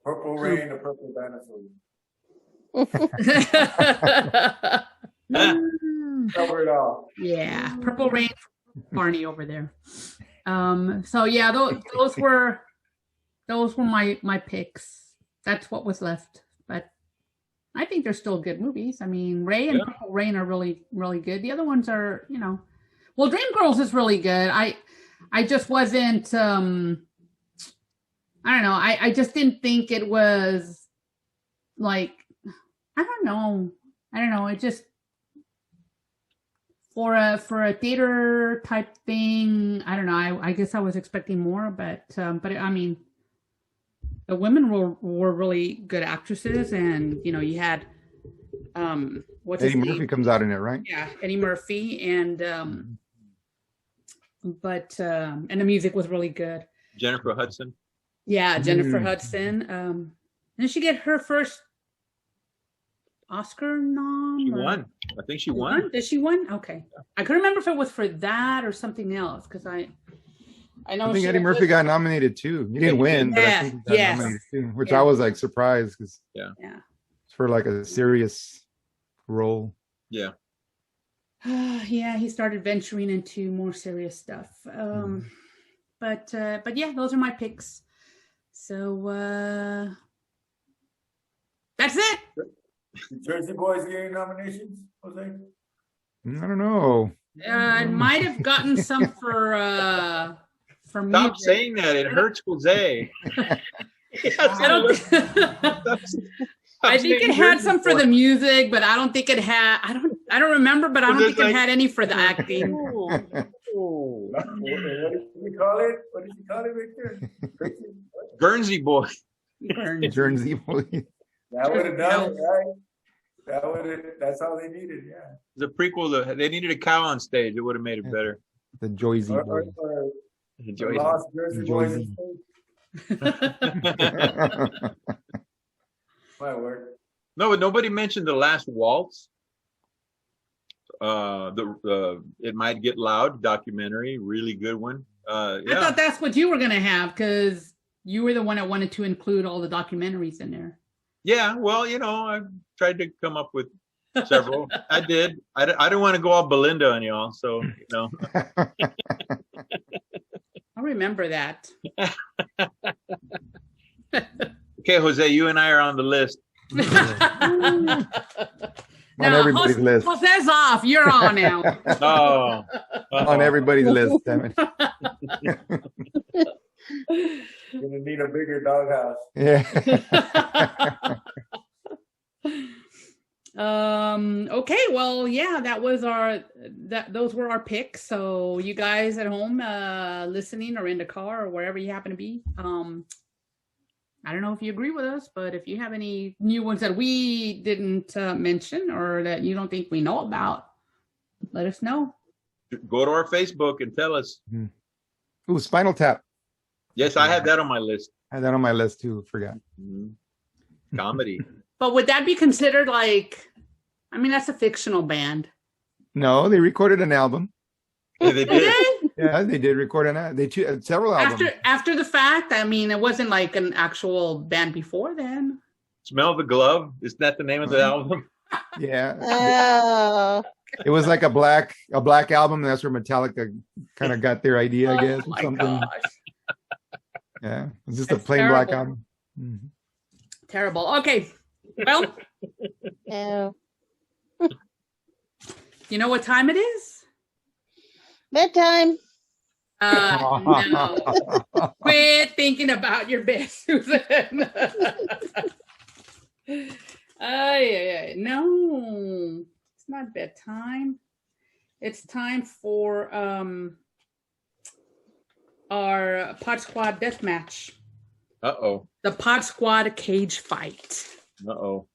S4: Purple Rain, a purple dinosaur. Cover it all.
S3: Yeah, Purple Rain, Barney over there. So yeah, those were my picks. That's what was left, but I think they're still good movies. I mean, Ray and Purple Rain are really, really good. The other ones are, well, Dreamgirls is really good. I just wasn't. I don't know. I just didn't think it was like. I don't know. It just for a theater type thing. I don't know. I guess I was expecting more, but I mean, the women were really good actresses, and you had what's
S2: Eddie
S3: his
S2: Murphy
S3: name?
S2: comes out in it, right?
S3: Yeah, Eddie Murphy, and and the music was really good.
S6: Jennifer Hudson.
S3: Yeah, Jennifer Hudson. Did she get her first Oscar nom?
S6: She won. I think she won.
S3: Did she win? Okay. I couldn't remember if it was for that or something else, because I know.
S2: I think Eddie Murphy got nominated too. He didn't win, but I think he got nominated too, which I was like surprised because it's for like a serious role.
S6: Yeah.
S3: Yeah, he started venturing into more serious stuff. But yeah, those are my picks. So that's it.
S4: Did Jersey Boys get any nominations, Jose?
S2: I don't know.
S3: I might have gotten some for
S6: Stop
S3: music.
S6: saying that. It hurts Jose.
S3: I think it had some for the music, but I don't think it had. I don't remember, but I don't think it had any for the acting.
S4: What did you call it? What did you call it, Victor?
S6: Guernsey Boy.
S2: Jersey Boy.
S4: That would have done it, right? That's all they needed, yeah.
S6: The prequel, they needed a cow on stage. It would have made it better.
S2: The Joyzy Boy.
S4: The Lost Jersey Boys. My word.
S6: No, but nobody mentioned The Last Waltz. The It Might Get Loud documentary, really good one.
S3: I thought that's what you were gonna have because you were the one that wanted to include all the documentaries in there.
S6: Yeah, well, I tried to come up with several. I did. I didn't want to go all Belinda on y'all, so
S3: I remember that.
S6: Okay, Jose, you and I are on the list.
S2: On everybody's list.
S3: Jose's off. You're on now.
S6: Oh,
S2: on everybody's list, damn it.
S4: Gonna need a bigger doghouse.
S2: Yeah.
S3: Okay, well, yeah, those were our picks. So you guys at home listening or in the car or wherever you happen to be, I don't know if you agree with us, but if you have any new ones that we didn't mention or that you don't think we know about, let us know.
S6: Go to our Facebook and tell us.
S2: Ooh, Spinal Tap.
S6: Yes, I had that on my list.
S2: I had that on my list too. Forgot.
S6: Comedy.
S3: But would that be considered that's a fictional band?
S2: No, they recorded an album.
S6: Yeah, they did.
S2: Yeah, they did record on that. They several albums.
S3: After the fact, I mean, it wasn't like an actual band before then.
S6: Smell the Glove. Isn't that the name of the album?
S2: Yeah.
S5: Oh,
S2: It was like a black album. That's where Metallica kind of got their idea, I guess,
S3: Oh
S2: or
S3: my
S2: something.
S3: gosh.
S2: Yeah, it's just
S3: That's
S2: a plain black
S3: terrible.
S2: album. Mhm.
S3: Terrible. Okay. Well,
S5: oh.
S3: you know what time it is?
S5: Bedtime.
S3: No. Quit thinking about your bed, Susan. No, it's not bedtime. It's time for our Pod Squad death match.
S6: Uh-oh.
S3: The Pod Squad cage fight.
S6: Uh-oh.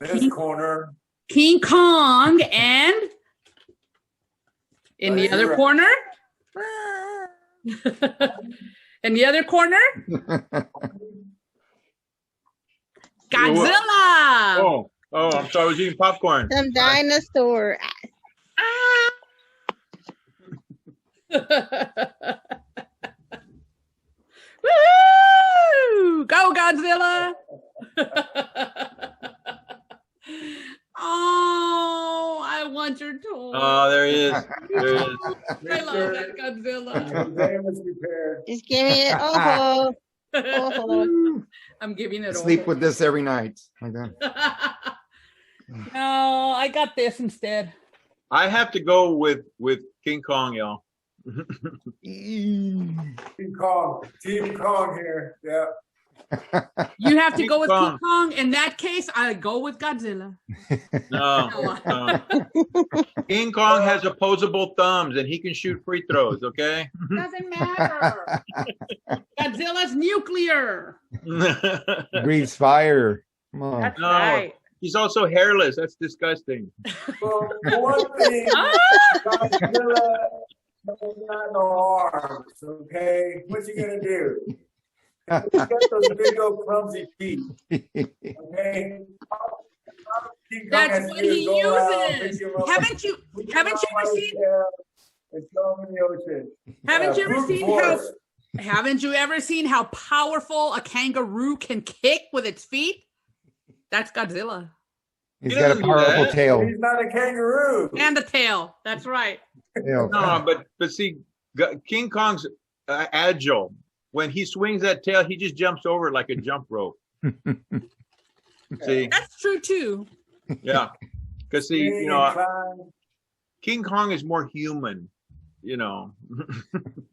S4: This corner.
S3: King Kong and in the other corner. In the other corner, Godzilla.
S6: Oh, I'm sorry. I was eating popcorn.
S5: Some dinosaur.
S3: Woo! Go Godzilla! Oh, I want your toy.
S6: Oh, there he is. There he is.
S3: I love that Godzilla.
S4: Jose was prepared.
S5: Just give me it. Oh, oh.
S3: I'm giving it
S2: Sleep
S3: over.
S2: with this every night. Like that.
S3: No, I got this instead.
S6: I have to go with King Kong, y'all.
S4: Team Kong here. Yeah.
S3: You have to
S6: King
S3: go with
S6: Kong.
S3: King Kong. In that case, I go with Godzilla.
S6: No. King Kong has opposable thumbs and he can shoot free throws, okay?
S3: Doesn't matter. Godzilla's nuclear.
S2: Breathes fire. Come on.
S3: That's
S6: No.
S3: right.
S6: He's also hairless. That's disgusting.
S4: Well, for one thing, Godzilla doesn't got no arms, okay? What you gonna do? He's got those big old clumsy feet, okay? King Kong
S3: That's
S4: has
S3: what
S4: to
S3: he
S4: go around,
S3: uses.
S4: pick him up,
S3: Haven't you
S4: put him
S3: ever
S4: on
S3: seen
S4: his tail, and throw him in the ocean.
S3: haven't you ever
S4: brute
S3: seen
S4: force.
S3: haven't you ever seen how powerful a kangaroo can kick with its feet? That's Godzilla.
S2: He's
S6: He
S2: got a
S6: doesn't do
S2: powerful
S6: that.
S2: tail.
S4: He's not a kangaroo.
S3: And a tail. That's right.
S2: Tail.
S6: No, but see, King Kong's agile. When he swings that tail, he just jumps over it like a jump rope. See,
S3: That's true too.
S6: yeah, because see,
S4: Swing and climb.
S6: King Kong is more human.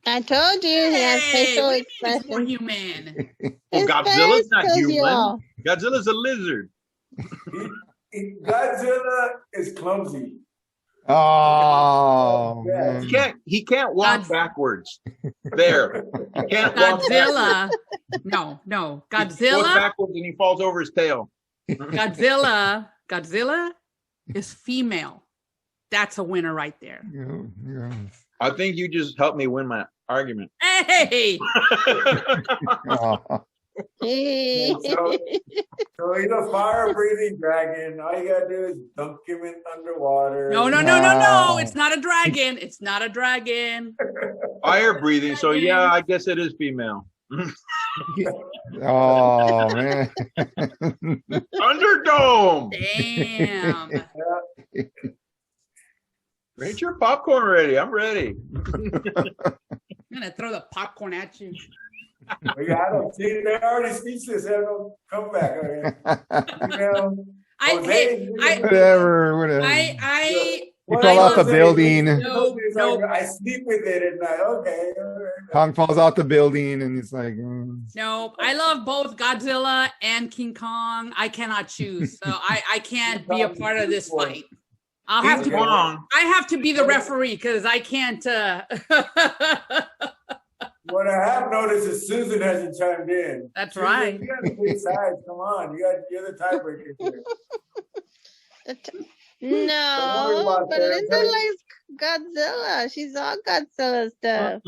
S5: I told you he has facial
S3: what do you mean it's more
S5: expressions.
S3: human.
S6: Well,
S5: His
S6: Godzilla's
S5: face
S6: not
S5: tells you
S6: human.
S5: all.
S6: Godzilla's a lizard.
S4: Godzilla is clumsy.
S2: Oh,
S4: Yeah.
S2: man.
S6: He can't walk
S3: Godz-
S6: backwards. There, he can't walk
S3: Godzilla.
S6: backwards.
S3: No.
S6: He goes
S3: Godzilla.
S6: backwards and he falls over his tail.
S3: Godzilla is female. That's a winner right there.
S2: Yeah.
S6: I think you just helped me win my argument.
S3: Hey,
S2: Oh.
S4: So he's a fire-breathing dragon. All you gotta do is dunk him in underwater.
S3: no.
S2: Wow.
S3: It's not a dragon. It's not a dragon.
S6: Fire breathing. So yeah, I guess it is female.
S2: Oh, man.
S6: Thunderdome.
S3: Damn.
S6: Get your popcorn ready. I'm ready.
S3: I'm gonna throw the popcorn at you.
S4: I don't see. They're already speechless. They have no comeback.
S2: Whatever. He fell off the building.
S3: No.
S4: I sleep with it at night. Okay.
S2: Kong falls off the building and it's like,
S3: No, I love both Godzilla and King Kong. I cannot choose, so I can't be a part of this fight. I have to be the referee because I can't.
S4: What I have noticed is Susan hasn't chimed in.
S3: That's
S4: Susan,
S3: right.
S4: You got to pick sides. Come on, you're the tiebreaker here.
S5: No, but Linda likes Godzilla. She's all Godzilla stuff.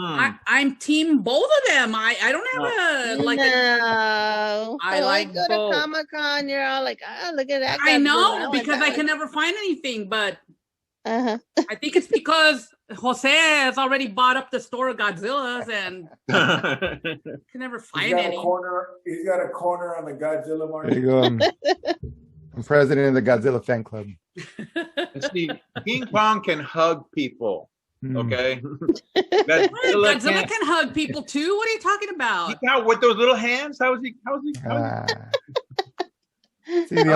S3: I'm team both of them. I don't have a like.
S5: No.
S3: I
S5: So
S3: like
S5: go
S3: both.
S5: to Comic-Con, you're all like, oh, look at that.
S3: I
S5: Godzilla.
S3: know
S5: want
S3: because
S5: that
S3: I
S5: one."
S3: can never find anything, but
S5: Uh-huh.
S3: I think it's because Jose has already bought up the store of Godzillas and can never
S4: He's
S3: find
S4: got a
S3: any.
S4: corner. He's got a corner on the Godzilla
S2: There
S4: market.
S2: you go. I'm president of the Godzilla fan club.
S6: See, King Kong can hug people.
S2: Hmm.
S6: Okay.
S3: Godzilla can hug people too. What are you talking about?
S6: He got with those little hands. How is he?
S2: Ah. See, the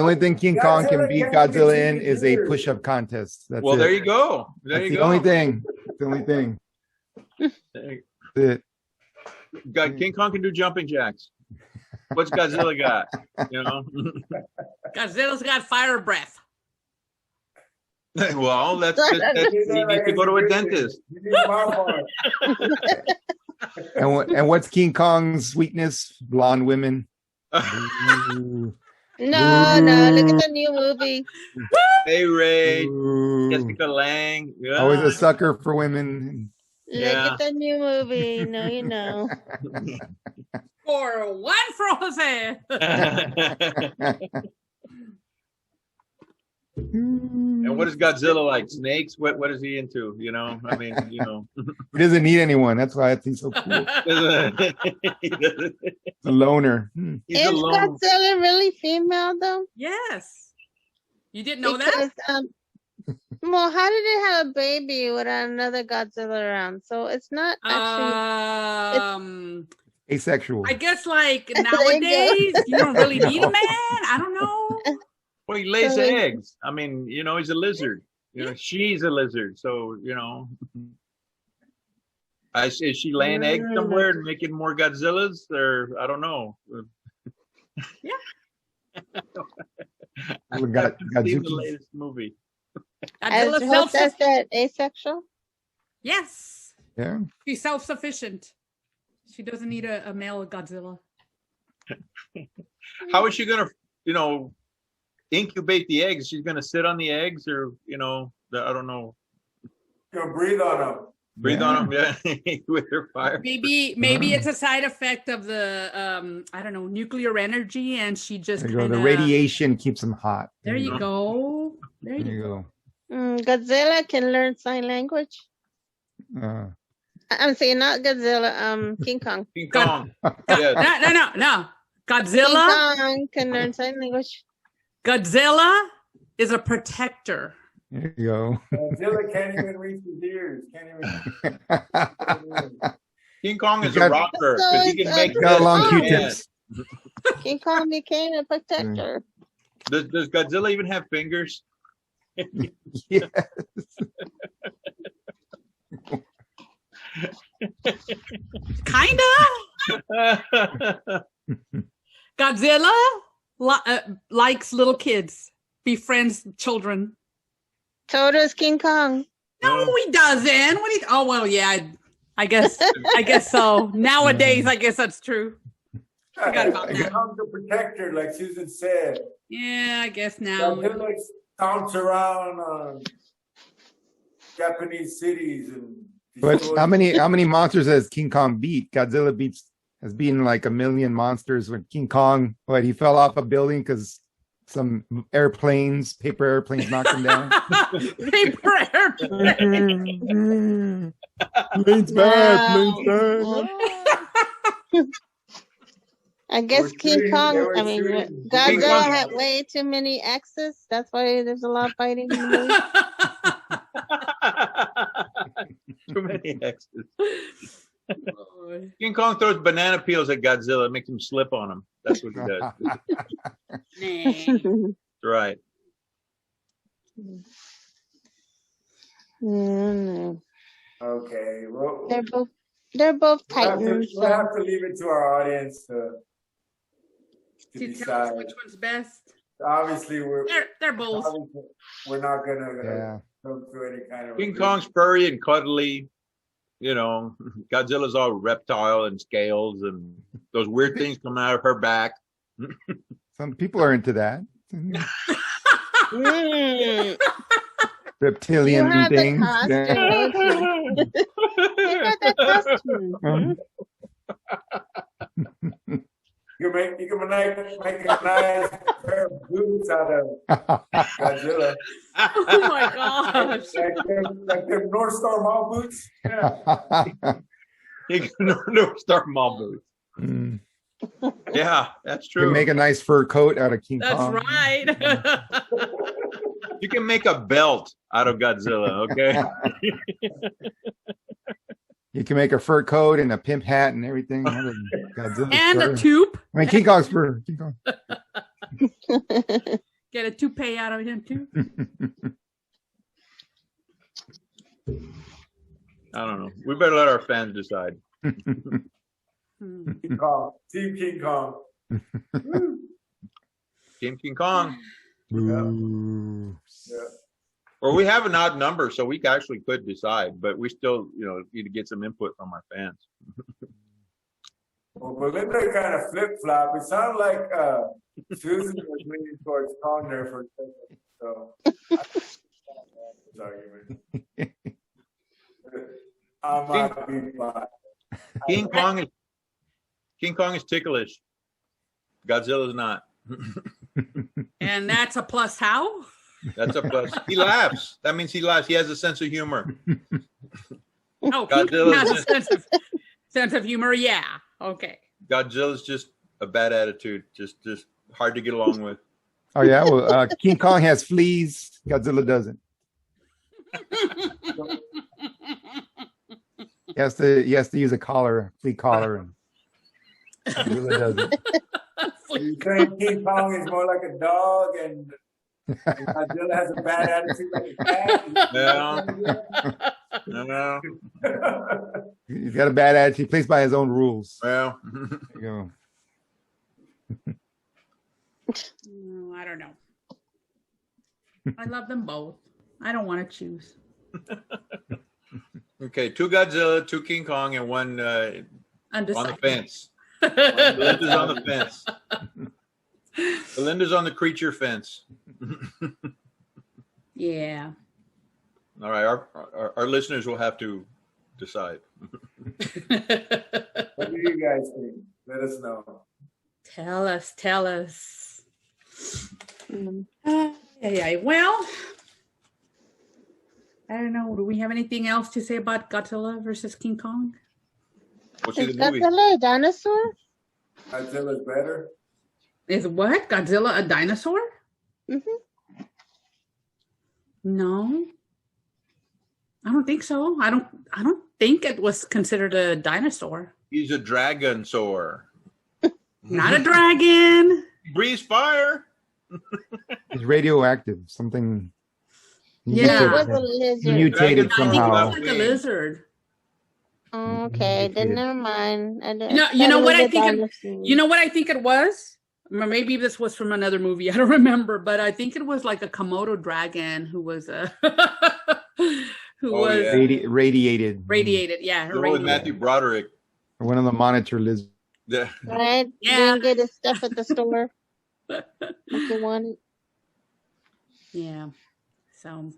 S2: only thing King Kong can beat Godzilla in is a push-up contest. That's
S6: Well,
S2: it.
S6: there you go. There
S2: That's
S6: you
S2: the
S6: go.
S2: only thing. That's the only thing. That's it.
S6: King Kong can do jumping jacks. What's Godzilla got? You know.
S3: Godzilla's got fire breath.
S6: Well, that's he needs to go to a dentist.
S4: You need mouth on.
S2: And what's King Kong's weakness? Blonde women. Ooh.
S5: No, look at the new movie.
S6: Hey, Ray,
S2: Ooh.
S6: Jessica Lange. Yeah.
S2: Always a sucker for women.
S5: Look
S6: Yeah.
S5: at the new movie. No, you know.
S3: For one for Jose.
S6: And what is Godzilla like? Snakes? What is he into? You know, I mean, you know.
S2: He doesn't need anyone. That's why he's so cool.
S6: He's
S2: A loner. Hmm.
S5: Is
S6: a lone.
S5: Godzilla really female though?
S3: Yes. You didn't know that?
S5: Because, well, how did it have a baby without another Godzilla around? So it's not actually.
S2: Asexual.
S3: I guess like nowadays you don't really need a man. I don't know.
S6: Well, he lays
S5: So-
S6: eggs. I mean, you know, he's a lizard. You know, she's a lizard. So, you know. Is she laying eggs somewhere and making more Godzillas? Or I don't know.
S2: We got
S6: Seen the
S2: Zuki.
S6: latest movie.
S5: I
S3: Godzilla's
S5: hope that's that asexual.
S3: Yes.
S2: Yeah.
S3: She's self-sufficient. She doesn't need a male Godzilla.
S6: How is she gonna, you know, incubate the eggs? She's gonna sit on the eggs, or you know, I don't know,
S4: You know, breathe on them.
S6: breathe on them, yeah, with her fire.
S3: Maybe it's a side effect of the I don't know, nuclear energy, and she just
S2: There you go.
S3: kind
S2: The
S3: of
S2: radiation keeps them hot.
S3: There you go. There
S2: There
S3: you
S2: you
S3: go.
S2: go.
S5: Godzilla can learn sign language. I'm saying not Godzilla. King Kong.
S6: King Kong. Yeah.
S3: No.
S5: King
S3: Godzilla.
S5: Kong can learn sign language.
S3: Godzilla is a protector.
S2: There you go.
S4: Godzilla can't even reach his ears. Can't even.
S6: King Kong is
S2: You got-
S6: a rocker because he can make
S2: Got
S6: this.
S2: long
S5: Oh.
S2: Q-tips.
S5: King Kong became a protector.
S6: Does Godzilla even have fingers?
S2: Yes.
S3: Kinda. Godzilla likes little kids, befriends children.
S5: So does King Kong.
S3: No, he doesn't. Oh well, yeah. I guess so. Nowadays, I guess that's true. Forgot about that.
S4: Kong's a protector, like Susan said.
S3: Yeah, I guess now.
S4: Godzilla stomps around on Japanese cities and.
S2: But
S4: destroys-
S2: how many monsters has King Kong beat? Godzilla has beaten like 1 million monsters. When King Kong, he fell off a building because some paper airplanes knocked him down.
S3: Paper airplane.
S2: Plane's bad.
S5: I guess
S4: They were
S5: King
S4: shooting-
S5: Kong.
S4: they were
S5: I mean,
S4: shooting.
S6: King
S5: Godzilla
S6: Kong-
S5: had way too many exes. That's why there's a lot of fighting in the movie.
S6: Too many X's. King Kong throws banana peels at Godzilla, makes him slip on him. That's what he does.
S3: Nah.
S6: Right.
S5: Mm,
S4: Okay, well,
S5: they're both
S4: we'll have to-
S5: titans.
S4: we'll have to leave it to our audience to
S3: To tell us
S4: decide.
S3: which one's best.
S4: Obviously,
S3: They're both.
S4: we're not gonna
S2: Yeah.
S4: go through any kind of.
S6: King Kong's furry and cuddly. You know, Godzilla's all reptile and scales and those weird things coming out of her back.
S2: Some people are into that.
S5: Mm,
S2: Reptilian
S5: You have the
S2: things.
S5: costume.
S2: Yeah.
S5: you got that costume.
S4: You can make a nice pair of boots out of Godzilla.
S3: Oh my gosh.
S4: like them North Star mall boots. Yeah.
S6: You can no start mall boots.
S2: Mm.
S6: Yeah, that's
S2: You can
S6: true.
S2: make a nice fur coat out of King
S3: That's
S2: Kong.
S3: right.
S6: You can make a belt out of Godzilla, okay?
S2: You can make a fur coat and a pimp hat and everything. Out of Godzilla's
S3: And
S2: fur.
S3: a tube.
S2: I mean, King Kong's fur. King Kong.
S3: Get a toupee out of him too.
S6: I don't know. We better let our fans decide.
S3: Hmm.
S4: King Kong. Team King Kong.
S6: Team King Kong.
S2: Boo.
S4: Yeah.
S6: Or we have an odd number, so we actually could decide, but we still, need to get some input from our fans.
S4: Well, Belinda kind of flip-flop. It sounded like Susan was leaning towards Kong there for a second. So, I might be fine.
S6: King Kong is ticklish. Godzilla's not.
S3: And that's a plus how?
S6: That's a plus. He laughs. That means he laughs. He has a sense of humor.
S3: Oh,
S6: Godzilla's
S3: he has a sense of humor. Yeah. Okay.
S6: Godzilla's just a bad attitude. Just hard to get along with.
S2: Oh yeah, well, King Kong has fleas. Godzilla doesn't. He has to use a flea collar, and Godzilla doesn't.
S4: You think King Kong is more like a dog and Godzilla has a bad attitude like a cat?
S6: No.
S2: He's got a bad attitude. He plays by his own rules.
S6: Well,
S2: There you go.
S3: I don't know. I love them both. I don't want to choose.
S6: okay. 2 Godzilla, 2 King Kong, and 1 on the
S3: Undecided.
S6: fence. Belinda's on the fence. Belinda's on the creature fence.
S3: Yeah.
S6: All right, our listeners will have to decide.
S4: What do you guys think? Let us know.
S3: Tell us.
S5: Mm.
S3: Yeah. Well, I don't know. Do we have anything else to say about Godzilla versus King Kong?
S6: We'll see
S5: Is
S6: the movie.
S5: Godzilla a dinosaur?
S4: Godzilla's better.
S3: Is what? Godzilla a dinosaur?
S5: Mm-hmm.
S3: No. I don't think so. I don't think it was considered a dinosaur.
S6: He's a dragon soar.
S3: Not a dragon.
S6: He breathes fire.
S2: He's radioactive. Something.
S3: Yeah.
S5: It was a lizard.
S2: Mutated
S3: I think it
S2: somehow.
S3: was like a lizard.
S5: Okay, then never mind.
S3: You know what I think? You know what I think it was? Maybe this was from another movie. I don't remember, but I think it was like a Komodo dragon who was a
S6: Yeah.
S2: Radiated.
S3: radiated. Yeah,
S6: Go with
S3: radiated.
S6: Matthew Broderick.
S2: One of the monitor lizards.
S6: Yeah.
S5: Right?
S3: Yeah.
S5: Didn't get his stuff at the store. Like he wanted.
S3: Yeah. So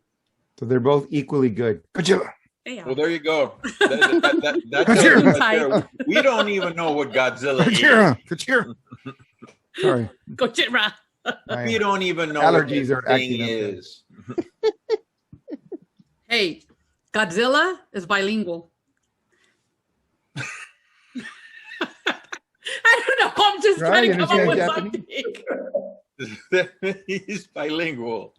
S2: So they're both equally good. Godzilla.
S3: yeah.
S6: Well, there you go. That's
S2: Gojira.
S6: right there. We don't even know what Godzilla is.
S2: Godzilla. Sorry.
S3: Gojira.
S6: We don't even know
S2: Allergies
S6: what
S2: are
S6: the thing
S2: acting up there.
S6: is.
S3: Hey, Godzilla is bilingual. I don't know. I'm just
S2: Right,
S3: trying to come up with
S2: understand
S3: something.
S6: He's bilingual.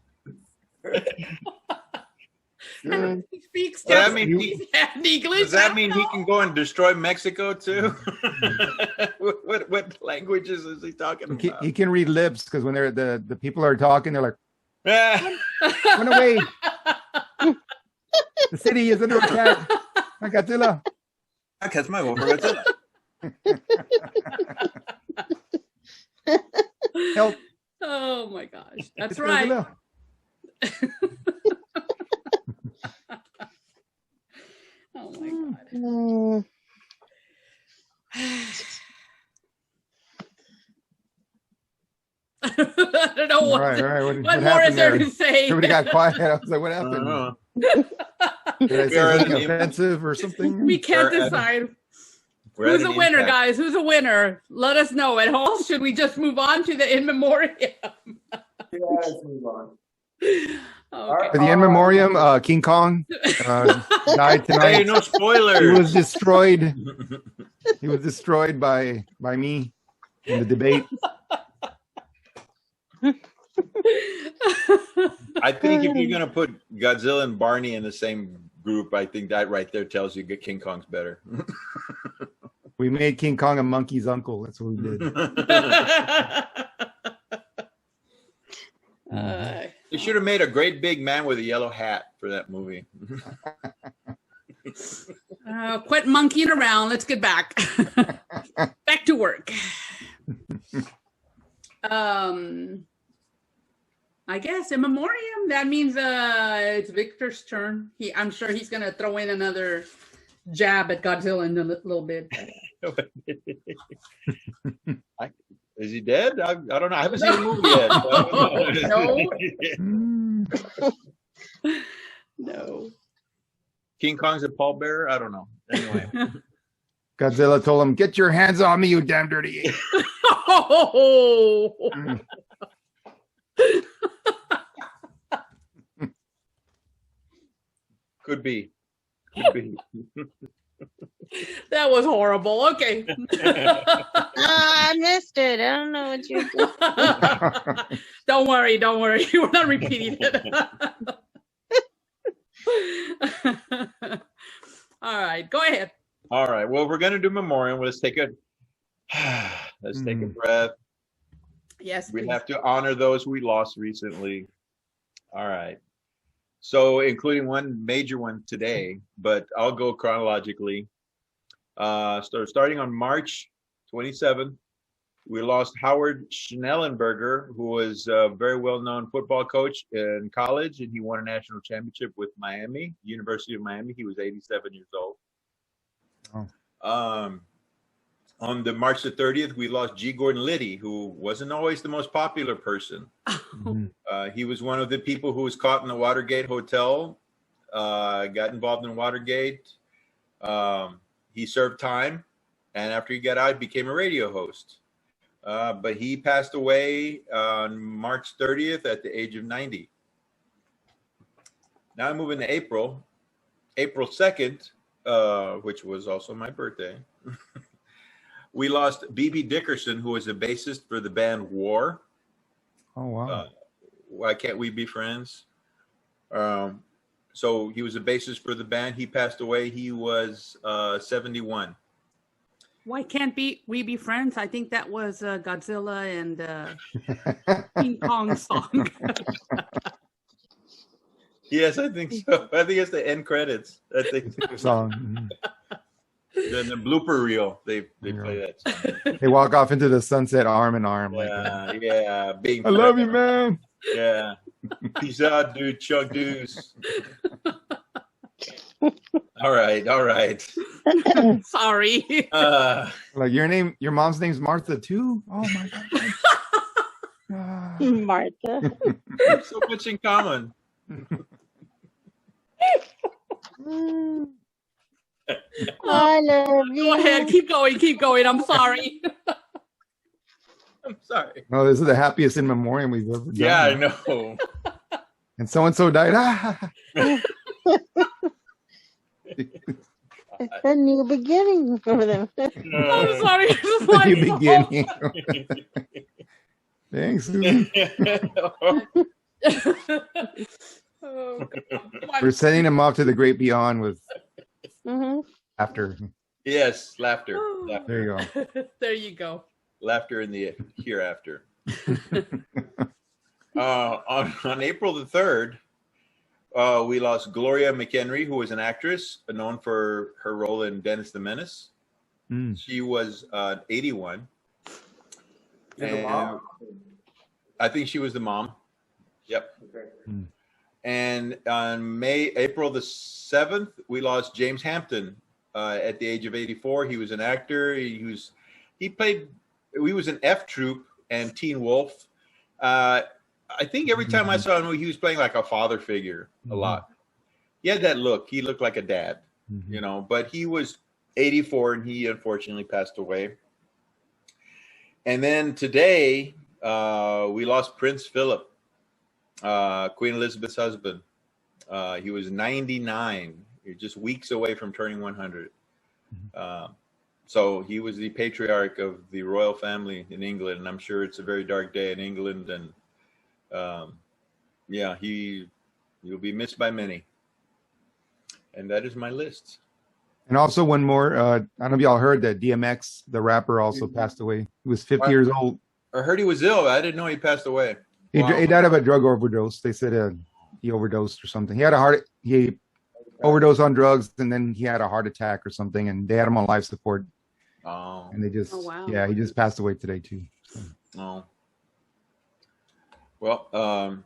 S3: He speaks
S6: Does that
S3: just
S6: mean
S3: English.
S6: Does that mean he can go and destroy Mexico too? what languages is he talking about?
S2: He can read lips because when the people are talking, they're like,
S6: Ah,
S2: run away. The city is under attack. by Godzilla.
S6: I catch my vote for Godzilla.
S2: Help.
S3: Oh my gosh. That's
S2: It's
S3: right.
S2: Godzilla.
S3: Oh my god.
S5: Mm.
S3: I don't know what,
S2: All right. What
S3: what more is
S2: happened
S3: there
S2: there?
S3: to say.
S2: Everybody got quiet. I was like, what
S6: I don't
S2: happened?
S6: know.
S2: Did I say
S6: We're
S2: something
S6: at an-
S2: offensive or something?
S3: We can't
S6: We're at-
S3: decide.
S6: We're at
S3: Who's
S6: an
S3: a winner,
S6: impact.
S3: guys? Who's a winner? Let us know at home. Should we just move on to the In Memoriam?
S4: Yeah, let's move on.
S3: Okay.
S2: For the In Memoriam, King Kong died tonight.
S6: Hey, no
S2: He
S6: spoilers.
S2: was destroyed. He was destroyed by me in the debate.
S6: I think if you're gonna put Godzilla and Barney in the same group, I think that right there tells you King Kong's better.
S2: We made King Kong a monkey's uncle. That's what we did.
S6: They should have made a great big man with a yellow hat for that movie.
S3: Quit monkeying around. Let's get back. Back to work. I guess In Memoriam, that means it's Victor's turn. I'm sure he's going to throw in another jab at Godzilla in a little bit.
S6: Is he dead? I don't know. I haven't seen the movie yet.
S3: No. No.
S6: King Kong's a pallbearer? I don't know. Anyway.
S2: Godzilla told him, "Get your hands on me, you damn dirty ape."
S6: Could be.
S3: That was horrible. Okay.
S5: I missed it. I don't know what you did.
S3: Don't worry. We're not repeating it. All right, go ahead.
S6: All right. Well, we're gonna do Memoriam. Let's take a breath.
S3: Yes,
S6: We
S3: please.
S6: have to honor those we lost recently. All right. So, including one major one today, but I'll go chronologically. Starting on March 27th, we lost Howard Schnellenberger, who was a very well-known football coach in college, and he won a national championship with Miami, University of Miami. He was 87 years old.
S2: Oh.
S6: On the March the 30th, we lost G. Gordon Liddy, who wasn't always the most popular person. He was one of the people who was caught in the Watergate Hotel, got involved in Watergate. He served time, and after he got out, he became a radio host. But he passed away on March 30th at the age of 90. Now I'm moving to April 2nd, which was also my birthday. We lost B.B. Dickerson, who was a bassist for the band War.
S2: Oh, wow.
S6: Why Can't We Be Friends? So he was a bassist for the band. He passed away. He was 71.
S3: Why can't we be friends? I think that was Godzilla and King Kong song.
S6: Yes, I think so. I think it's the end credits. I think
S2: Song.
S6: then the blooper reel. They play that song.
S2: They walk off into the sunset arm in arm.
S6: Yeah.
S2: I love you, man.
S6: Yeah. Peace out, dude. Chuck deuce. All right.
S3: Sorry.
S2: Like your mom's name's Martha too? Oh my God.
S5: Martha.
S6: So much in common.
S5: I love you.
S3: Go ahead. Keep going. I'm sorry.
S6: I'm sorry.
S2: No, this is the happiest In Memoriam we've ever done.
S6: Yeah, I know.
S2: And so-and-so died.
S5: It's a new beginning for them.
S3: I'm sorry.
S2: New beginning. Thanks, Susan.
S3: Oh,
S2: We're sending him off to the great beyond with laughter.
S6: Yes, laughter.
S2: There you go.
S3: There you go.
S6: Laughter in the hereafter. On April the 3rd, we lost Gloria McHenry, who was an actress known for her role in Dennis the Menace. She was 81. And I think she was the mom. Yep.
S4: Okay.
S6: And on April the 7th, we lost James Hampton at the age of 84. He was an actor. He was an F Troop and Teen Wolf. I think every time I saw him, he was playing like a father figure a lot. He had that look. He looked like a dad, but he was 84 and he unfortunately passed away. And then today, we lost Prince Philip. Queen Elizabeth's husband. He was 99. You're just weeks away from turning 100. So he was the patriarch of the royal family in England, and I'm sure it's a very dark day in England. And yeah, you'll be missed by many. And that is my list.
S2: And also one more. I don't know if y'all heard that DMX, the rapper, also passed away. He was 50 years old.
S6: I heard he was ill. I didn't know he passed away.
S2: He
S6: Wow.
S2: died of a drug overdose. They said he overdosed or something. He overdosed on drugs, and then he had a heart attack or something, and they had him on life support.
S6: Oh.
S2: And they just,
S3: Oh, wow.
S2: yeah, he just passed away today too. So.
S6: Oh. Well,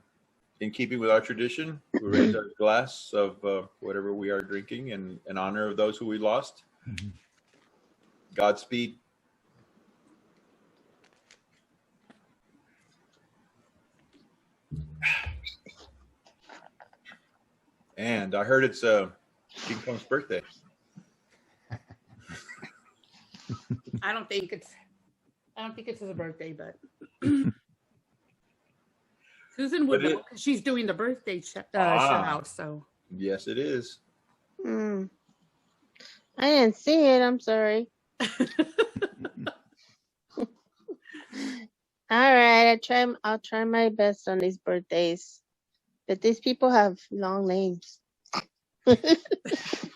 S6: in keeping with our tradition, we raise our glass of whatever we are drinking in honor of those who we lost.
S2: Mhm.
S6: Godspeed. And I heard it's King Kong's birthday.
S3: I don't think it's his birthday, but Susan would
S6: But
S3: know 'cause she's doing the birthday shout out. So
S6: Yes, it is.
S5: I didn't see it. I'm sorry. All right, I'll try my best on these birthdays. But these people have long names.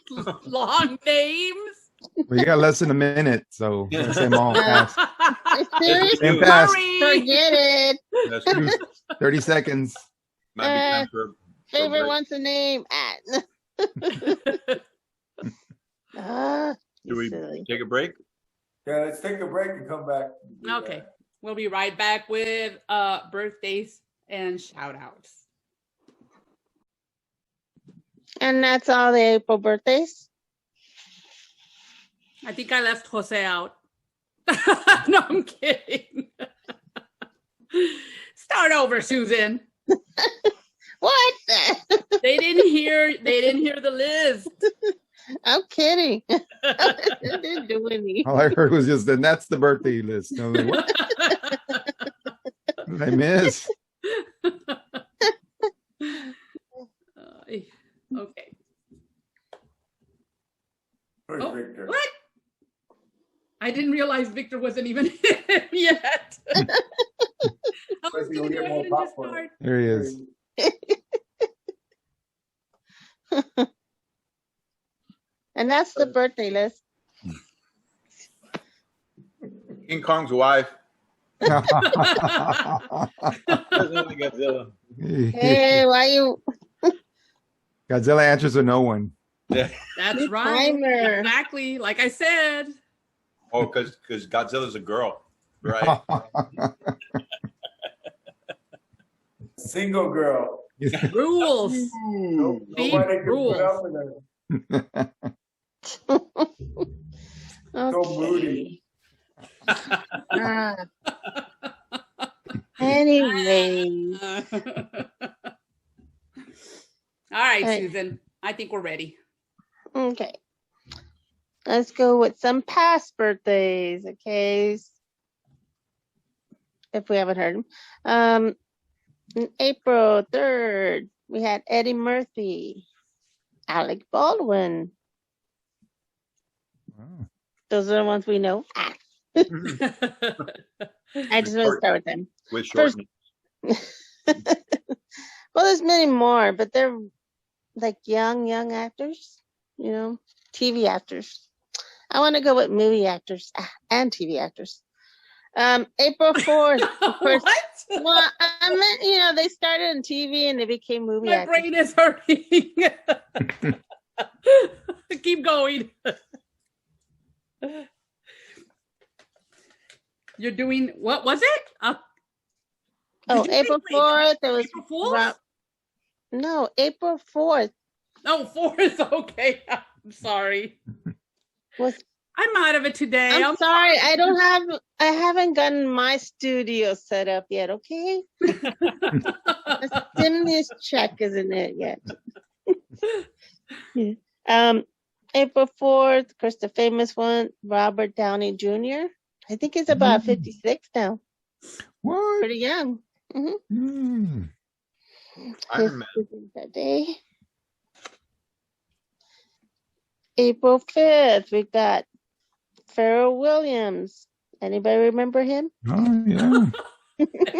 S3: long names.
S2: Well, you got less than a minute, so let's say them all fast.
S5: Seriously,
S2: And fast.
S5: forget it.
S6: That's true.
S2: 30 seconds.
S6: Might be time for
S5: Favorite
S6: break.
S5: wants a name.
S6: Do we
S5: silly.
S6: take a break?
S4: Yeah, let's take a break and come back.
S3: Okay, we'll be right back with birthdays and shout outs.
S5: And that's all the April birthdays.
S3: I think I left Jose out. No, I'm kidding. Start over, Susan.
S5: What?
S3: They didn't hear the list.
S5: I'm kidding. I didn't do any.
S2: All I heard was just, and that's the birthday list. I was like, what did I miss?
S3: Okay.
S4: Where's
S3: Oh,
S4: Victor?
S3: what? I didn't realize Victor wasn't even in yet. I was
S4: Maybe
S3: going to
S4: we'll
S3: go
S4: get more
S3: ahead and just
S4: popcorn.
S3: start.
S2: There he is.
S5: And that's the birthday list.
S6: King Kong's wife.
S2: Godzilla
S5: Hey, why you?
S2: answers to no one.
S6: Yeah.
S3: That's
S5: Good
S3: right.
S5: timer.
S3: Exactly. Like I said.
S6: Oh, because Godzilla's a girl, right?
S4: Single girl.
S3: Rules.
S4: Nobody can
S3: rules.
S4: put up with her. So moody.
S5: Ah. Anyway,
S3: All right,
S5: Right.
S3: Susan. I think we're ready.
S5: okay. Let's go with some past birthdays, okay? If we haven't heard them. On April 3rd, we had Eddie Murphy, Alec Baldwin.
S2: Wow.
S5: Those are the ones we know. I just want to start with them.
S6: With short names.
S5: Well, there's many more, but they're like young actors, TV actors. I want to go with movie actors and TV actors. April 4th, of course.
S3: What?
S5: Well, I meant, they started on TV and they became movie
S3: My
S5: actors.
S3: brain is hurting. Keep going. You're doing, what was it?
S5: Oh,
S3: did you
S5: April
S3: say
S5: 4th, it was
S3: April Fool's?
S5: no, April 4th
S3: Oh, 4th. Okay. I'm sorry.
S5: was.
S3: I'm out of it today.
S5: I'm sorry, I haven't gotten my studio set up yet. Okay, the stimulus check isn't it yet. April 4th, of course, the famous one, Robert Downey Jr. I think he's about 56 now.
S2: What?
S5: Pretty young.
S2: Mm.
S6: I
S5: His
S6: remember.
S5: that day. April 5th, we got Pharrell Williams. Anybody remember him?
S2: Oh yeah.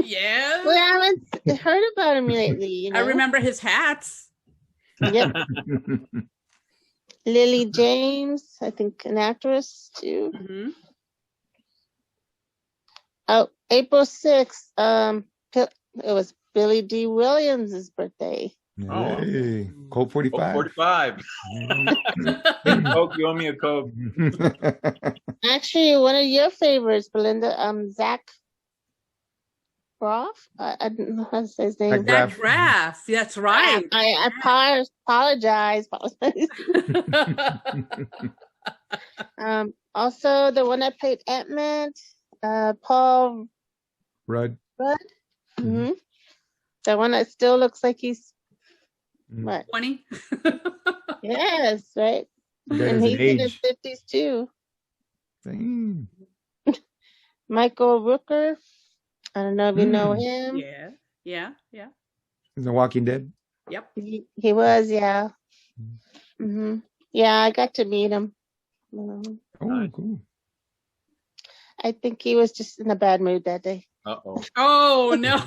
S3: Yeah.
S5: We haven't heard about him lately, you know?
S3: I remember his hats.
S5: Yep. Lily James, I think an actress too.
S3: Hmm.
S5: Oh, April 6th, it was Billy D. Williams' birthday.
S2: Hey, Colt
S6: Oh,
S2: 45.
S6: 45. Coke, you owe me a Coke.
S5: Actually, one of your favorites, Belinda, Zach Braff. I don't know how to say his name.
S2: Zach
S3: That graph. That's right.
S5: I apologize. Also the one that played Ant-Man, Paul
S2: Rudd.
S5: Rudd. Mm-hmm. The one that still looks like he's what?
S3: 20.
S5: Yes, right.
S2: That
S5: And
S2: is
S5: he's
S2: an
S5: in his
S2: age.
S5: 50s too.
S2: Dang.
S5: Michael Rooker. I don't know if you know him.
S3: Yeah. Yeah. Yeah.
S2: He's in Walking Dead.
S3: Yep.
S5: He was, yeah. Mm-hmm. Yeah, I got to meet him.
S2: Oh, cool.
S5: I think he was just in a bad mood that day.
S6: Uh-oh.
S3: Oh no.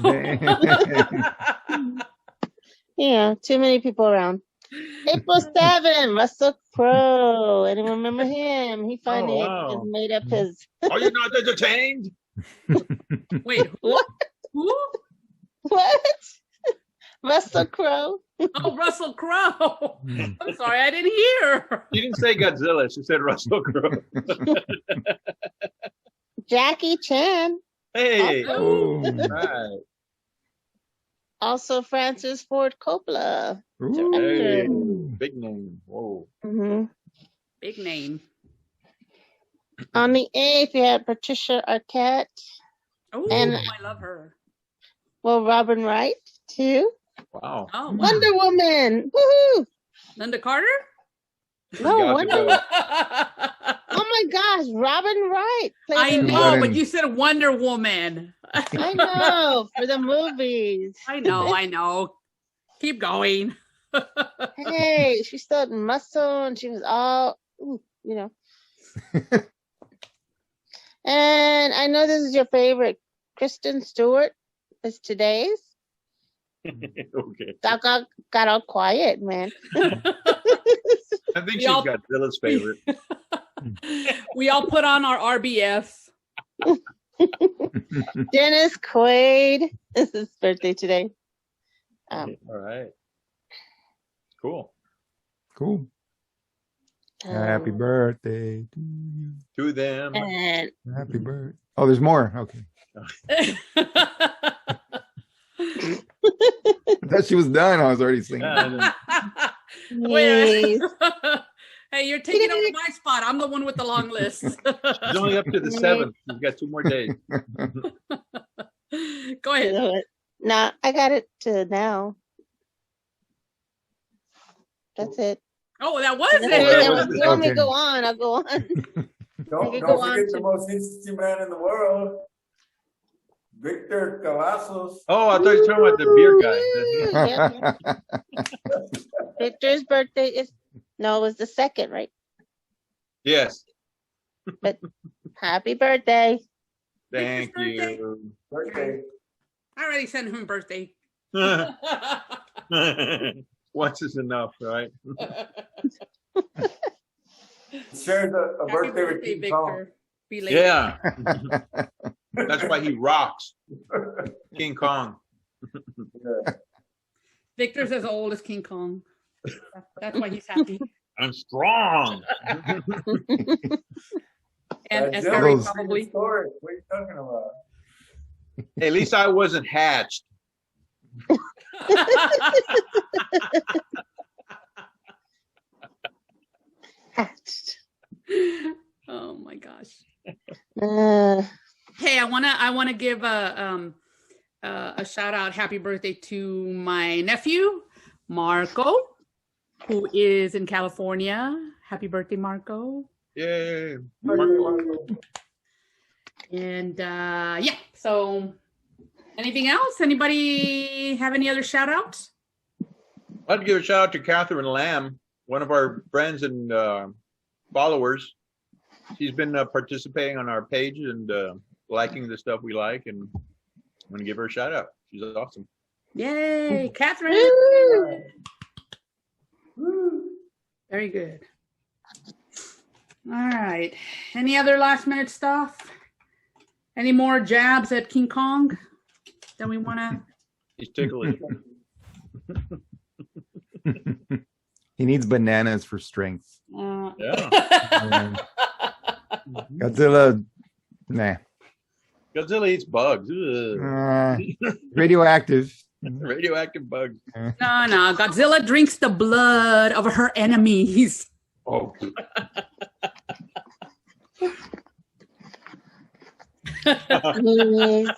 S5: Yeah, too many people around. April 7th, Russell Crowe. Anyone remember him? He finally
S6: wow.
S5: made up his.
S6: Are you not entertained?
S3: Wait.
S5: What?
S3: Who?
S5: What? Russell Crowe.
S3: Oh, Russell Crowe. I'm sorry, I didn't hear.
S6: She didn't say Godzilla. She said Russell Crowe.
S5: Jackie Chan.
S6: Hey.
S2: Oh.
S6: Right.
S5: Also Francis Ford Coppola.
S6: Hey.
S2: Ooh.
S6: Big name. Whoa.
S5: Mm-hmm.
S3: Big name.
S5: On the 8th, we had Patricia Arquette.
S3: Oh,
S5: And-
S3: I love her.
S5: Well, Robin Wright, too.
S6: Wow.
S3: Oh, wow.
S5: Wonder Woman. Woohoo!
S3: Linda Carter?
S5: No,
S6: Got to
S5: Wonder
S6: go.
S5: Oh my gosh, Robin Wright. played
S3: I
S5: her-
S3: know,
S2: in-
S3: but you said Wonder Woman.
S5: I know, for the movies.
S3: I know. Keep going.
S5: Hey, she still had muscle and she was all, ooh, you know. And I know this is your favorite. Kristen Stewart is today's.
S6: Okay.
S5: Got all quiet, man.
S6: I think she's
S3: all-
S6: Godzilla's favorite.
S3: We all put on our RBFs.
S5: Dennis Quaid. It's his birthday today.
S6: All right. Cool.
S2: Cool. Happy birthday to you.
S6: To them.
S5: And
S2: Happy birthday. Oh, there's more. Okay. I thought she was done. I was already singing.
S3: Wait.
S5: yes.
S3: Hey, you're taking over my spot. I'm the one with the long list.
S6: She's only up to the 7th. We've got 2 more days.
S3: Go
S5: You
S3: ahead.
S5: know what? No, I got it to now. That's it.
S3: Oh, that was
S5: If
S3: it.
S5: you want me to
S2: Okay.
S5: go on, I'll go on.
S4: Don't
S5: can go on
S4: forget
S5: to-
S4: the most interesting man in the world, Victor Cavazos.
S6: Oh, I thought you were talking about the beer guy.
S5: Yep. Victor's birthday is it was the 2nd, right?
S6: Yes.
S5: Happy birthday.
S6: Thank
S3: Victor's
S6: you.
S4: Birthday.
S3: I already sent him birthday.
S6: Once is enough, right?
S4: Shares a
S3: Happy
S4: birthday with
S3: birthday,
S4: King Kong.
S3: Victor. Belated.
S6: Yeah. That's why he rocks. King Kong.
S4: Yeah.
S3: Victor's as old as King Kong. That's why he's happy.
S6: I'm strong.
S3: And as
S4: Godzilla
S3: Harry
S2: Those-
S3: probably.
S4: Story. What are you talking about?
S6: At least I wasn't hatched.
S3: Oh my gosh.
S5: Uh,
S3: Hey, I wanna give a shout out, happy birthday to my nephew, Marco, who is in California. Happy birthday, Marco.
S6: Yay.
S3: And yeah, so Anything else? Anybody have any other shout outs?
S6: I'd like to give a shout out to Catherine Lamb, one of our friends and followers. She's been participating on our page and liking the stuff we like, and I'm going to give her a shout out. She's awesome.
S3: Yay, Catherine. Very good. All right. Any other last minute stuff? Any more jabs at King Kong that we want to?
S6: He's ticklish.
S2: He needs bananas for strength.
S6: Yeah.
S2: Godzilla, nah.
S6: Godzilla eats bugs.
S2: Radioactive.
S6: Radioactive bugs.
S3: No. Godzilla drinks the blood of her enemies.
S6: Oh.
S5: Yes.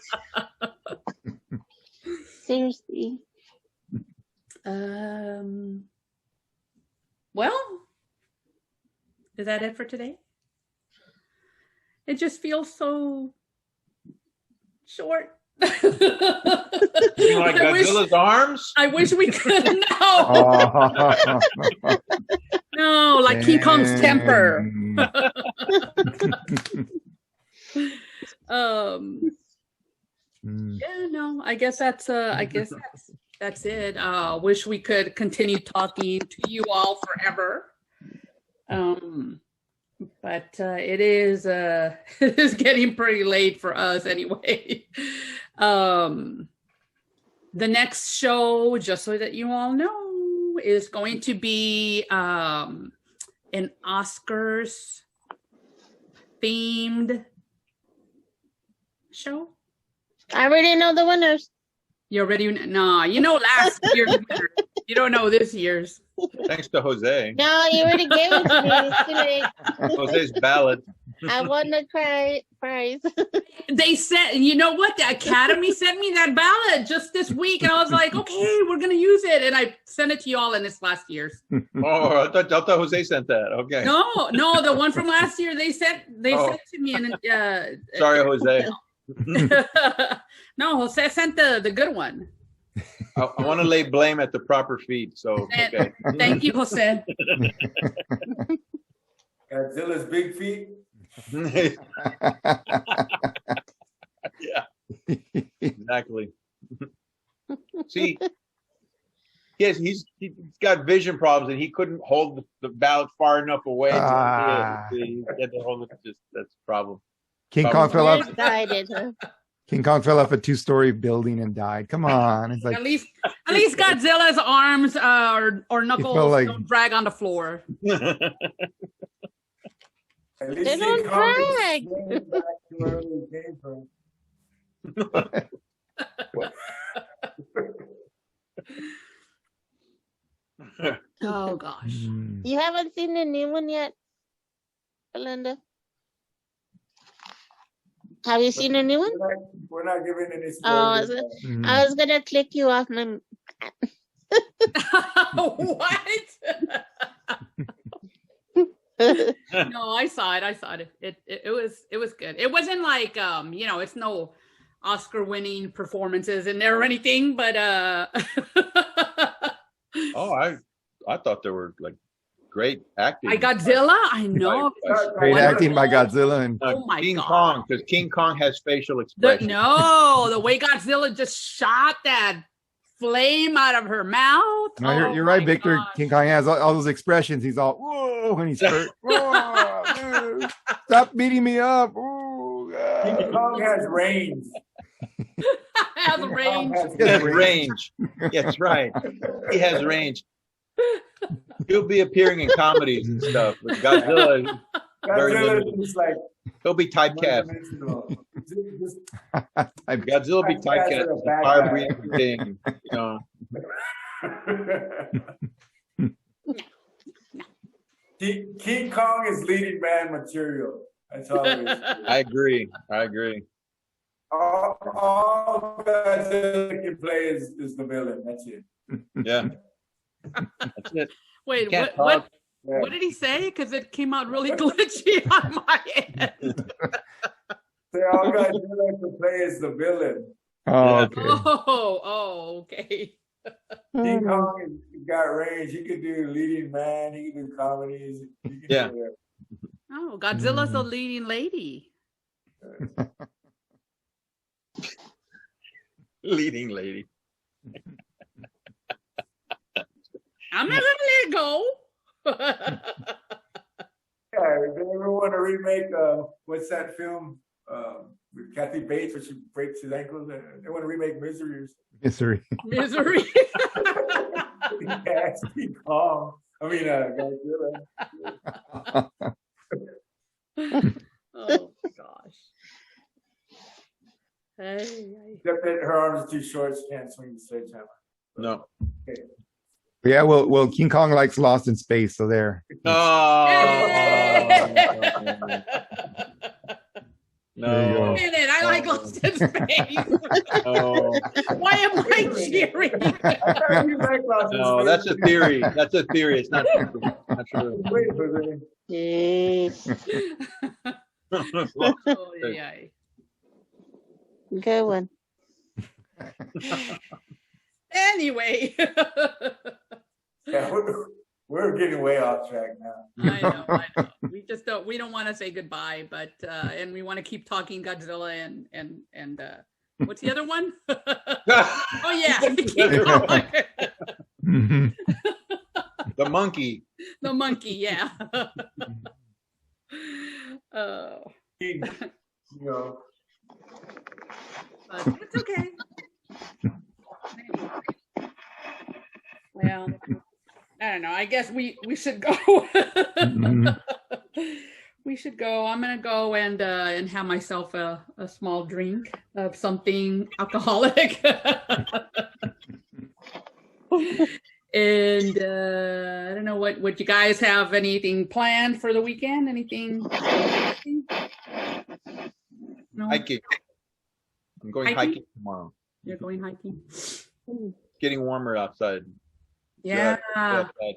S5: Seriously.
S3: Well, is that it for today? It just feels so short.
S6: You like Godzilla's arms?
S3: I wish we could. No. No, like King Kong's temper. Yeah, no, I guess that's it. Wish we could continue talking to you all forever. But it is getting pretty late for us anyway. The next show, just so that you all know, is going to be an Oscars themed show.
S5: I already know the winners.
S3: You already nah, you know last year's winner. You don't know this year's.
S6: Thanks to Jose.
S5: No, you already gave it to me. It's too late.
S6: Jose's ballot.
S5: I won the prize.
S3: They said, you know what? The Academy sent me that ballot just this week, and I was like, okay, we're gonna use it, and I sent it to you all in this last year's.
S6: Oh, I thought Jose sent that. Okay.
S3: No, the one from last year they sent to me, and
S6: sorry, Jose.
S3: No, Jose sent the good one.
S6: I want to lay blame at the proper feet. So okay.
S3: Thank you, Jose.
S4: Godzilla's big feet.
S6: Yeah, exactly. See, he's got vision problems, and he couldn't hold the ballot far enough away. He had to hold it. That's the problem.
S2: King Kong fell off.
S5: Excited, huh?
S2: King Kong fell off a 2-story building and died. Come on, it's like
S3: at least Godzilla's arms or knuckles don't drag on the floor.
S4: At least
S5: They don't drag.
S4: Back to where we came from.
S3: Oh gosh.
S5: You haven't seen the new one yet, Belinda? Have you seen a new one?
S4: We're not giving any
S5: Oh,
S4: spoilers.
S5: I was gonna click you off my.
S3: What? No, I saw it. It was good. It wasn't like it's no Oscar-winning performances in there or anything, but
S6: Oh, I thought there were like great acting.
S3: by Godzilla, I know.
S2: great acting by Godzilla and
S3: Oh my
S6: King
S3: God.
S6: Kong, because King Kong has facial expression.
S3: The way Godzilla just shot that flame out of her mouth.
S2: No, you're right, Victor.
S3: gosh.
S2: King Kong has all those expressions. He's all whoa when he's hurt. Whoa, stop beating me up. Whoa,
S4: King Kong has range.
S3: Has a range.
S6: He has range. That's right. He has range. He'll be appearing in comedies and stuff. But Godzilla, very
S4: Godzilla
S6: limited.
S4: is like
S6: He'll be typecast.
S4: Just
S6: Godzilla will be typecast as a fire-breathing thing. You know.
S4: King Kong is leading man material. That's all it is.
S6: I agree.
S4: All Godzilla can play is the villain. That's it.
S6: Yeah. That's it.
S3: Wait,
S6: Can't
S3: what
S6: talk.
S3: what did he say? Because it came out really glitchy on my end.
S4: So all Godzilla can play is the villain.
S2: Oh, okay.
S3: Oh, okay.
S4: King Kong has got range. He could do leading man. He can do comedies. He can
S6: Yeah.
S4: do whatever.
S3: Oh, Godzilla's the leading lady.
S6: Leading lady.
S3: I'm not gonna let it go.
S4: Yeah, if they ever want to remake what's that film with Kathy Bates where she breaks his ankles? They want to remake Misery or
S2: Misery.
S3: Misery.
S4: something. Yeah, King Kong. I mean, Godzilla.
S3: Oh gosh. Hey.
S4: Except that her arms are too short, she can't swing the sledgehammer.
S6: No.
S2: Yeah, well, King Kong likes Lost in Space, so there.
S6: Oh.
S2: There you go.
S6: No.
S3: Wait a minute, I like Lost in Space.
S6: No.
S3: Why am I cheering?
S6: No, that's a theory. That's a theory. It's not true. Not true.
S4: Wait for them.
S5: Yes.
S3: Oh, yeah.
S5: Good one.
S3: Anyway.
S4: Yeah, we're getting way off track now.
S3: I know. We don't want to say goodbye, but and we want to keep talking Godzilla and what's the other one? Oh yeah.
S2: Mhm.
S6: The monkey.
S3: The monkey, yeah. Oh.
S4: You know,
S3: But it's okay. Well, I don't know. I guess we should go.
S2: Mhm.
S3: We should go. I'm gonna go and have myself a small drink of something alcoholic. And I don't know what you guys have. Anything planned for the weekend? Anything? No.
S6: Hiking. I'm going hiking tomorrow.
S3: You're going hiking.
S6: Getting warmer outside.
S3: Yeah.
S6: Outside.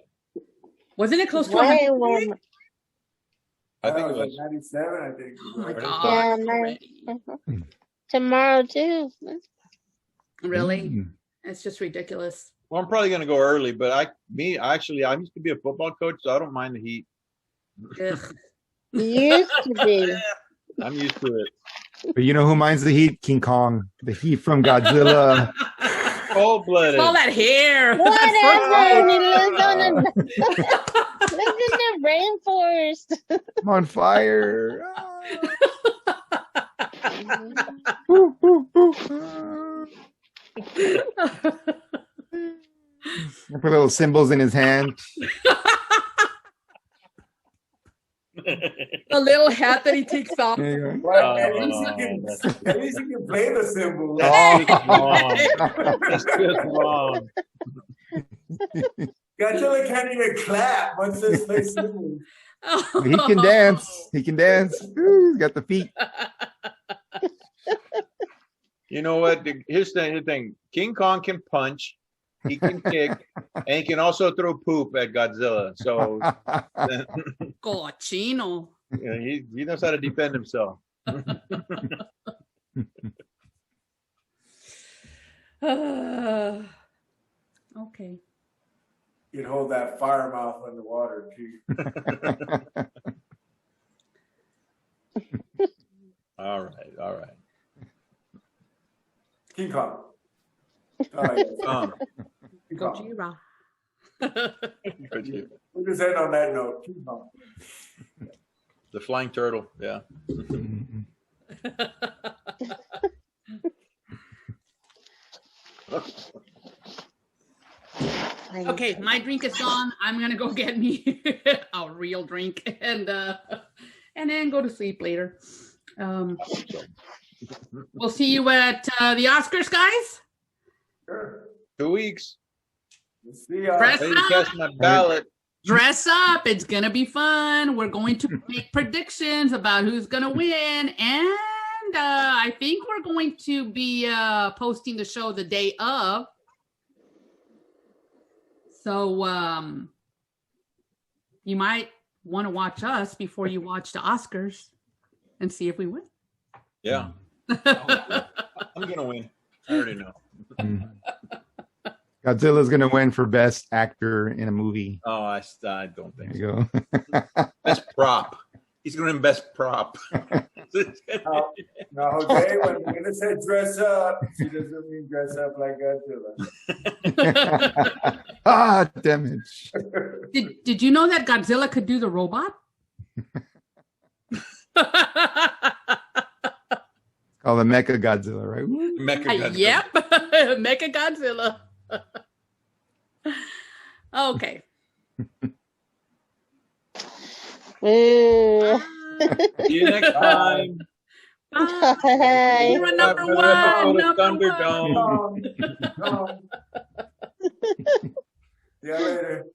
S3: Wasn't it close to
S5: Way
S3: 100?
S5: warmer.
S6: I think it
S4: was
S6: was.
S4: like 97, I think.
S3: Oh my
S6: Yeah,
S3: God. already.
S5: Tomorrow too.
S3: Really?
S2: Mm.
S3: It's just ridiculous.
S6: Well, I'm probably going to go early, but I used to be a football coach, so I don't mind the heat.
S3: Ugh.
S5: Used to be.
S6: I'm used to it.
S2: But you know who minds the heat? King Kong. The heat from Godzilla.
S6: Cold-blooded.
S3: All that hair.
S5: Whatever. He lives on a lives in the rainforest.
S2: I'm on fire. Woo, woo, woo. Put little symbols in his hand.
S3: The little hat that he takes off.
S2: There you go.
S4: Well, at
S6: Oh,
S4: least he can play the symbol.
S6: That's just wrong. That's just wrong.
S4: Godzilla can't even clap once they play symbols.
S3: Oh.
S2: He can dance. He can dance. Ooh, he's got the feet.
S6: You know what? Here's the thing. King Kong can punch, he can kick, and he can also throw poop at Godzilla. So
S3: Cochino.
S6: you know, he knows how to defend himself.
S3: Okay.
S4: You'd hold that fire mouth underwater too.
S6: All right, all right.
S4: King Kong. Oh, yes. King Kong.
S3: Gojira.
S4: We'll just end on that note. King Kong.
S6: The flying turtle, yeah.
S3: Okay, my drink is gone. I'm gonna go get me a real drink and then go to sleep later. We'll see you at the Oscars, guys.
S4: Sure.
S6: 2 weeks.
S4: We'll see
S3: Dress
S6: Ready to cast my ballot.
S3: Dress up. It's gonna be fun. We're going to make predictions about who's gonna win, and I think we're going to be posting the show the day of. So you might want to watch us before you watch the Oscars and see if we win.
S6: Yeah. I'm gonna win. I already know.
S2: Mhm. Godzilla's gonna win for best actor in a movie.
S6: Oh, I don't
S2: There
S6: think so.
S2: you go.
S6: Best prop. He's going to win best prop.
S4: Now, Jose, when Lena said dress up, she doesn't mean dress up like Godzilla.
S2: Ah, damn it.
S3: Did you know that Godzilla could do the robot?
S2: Called the Mecha Godzilla, right?
S6: Mecha Godzilla.
S3: Yep. Mecha Godzilla. Okay.
S5: Ooh.
S6: See you next time.
S5: Bye.
S3: You're number
S6: Another
S3: one.
S6: episode of
S3: Number one.
S6: Thunderdome.
S4: See you later.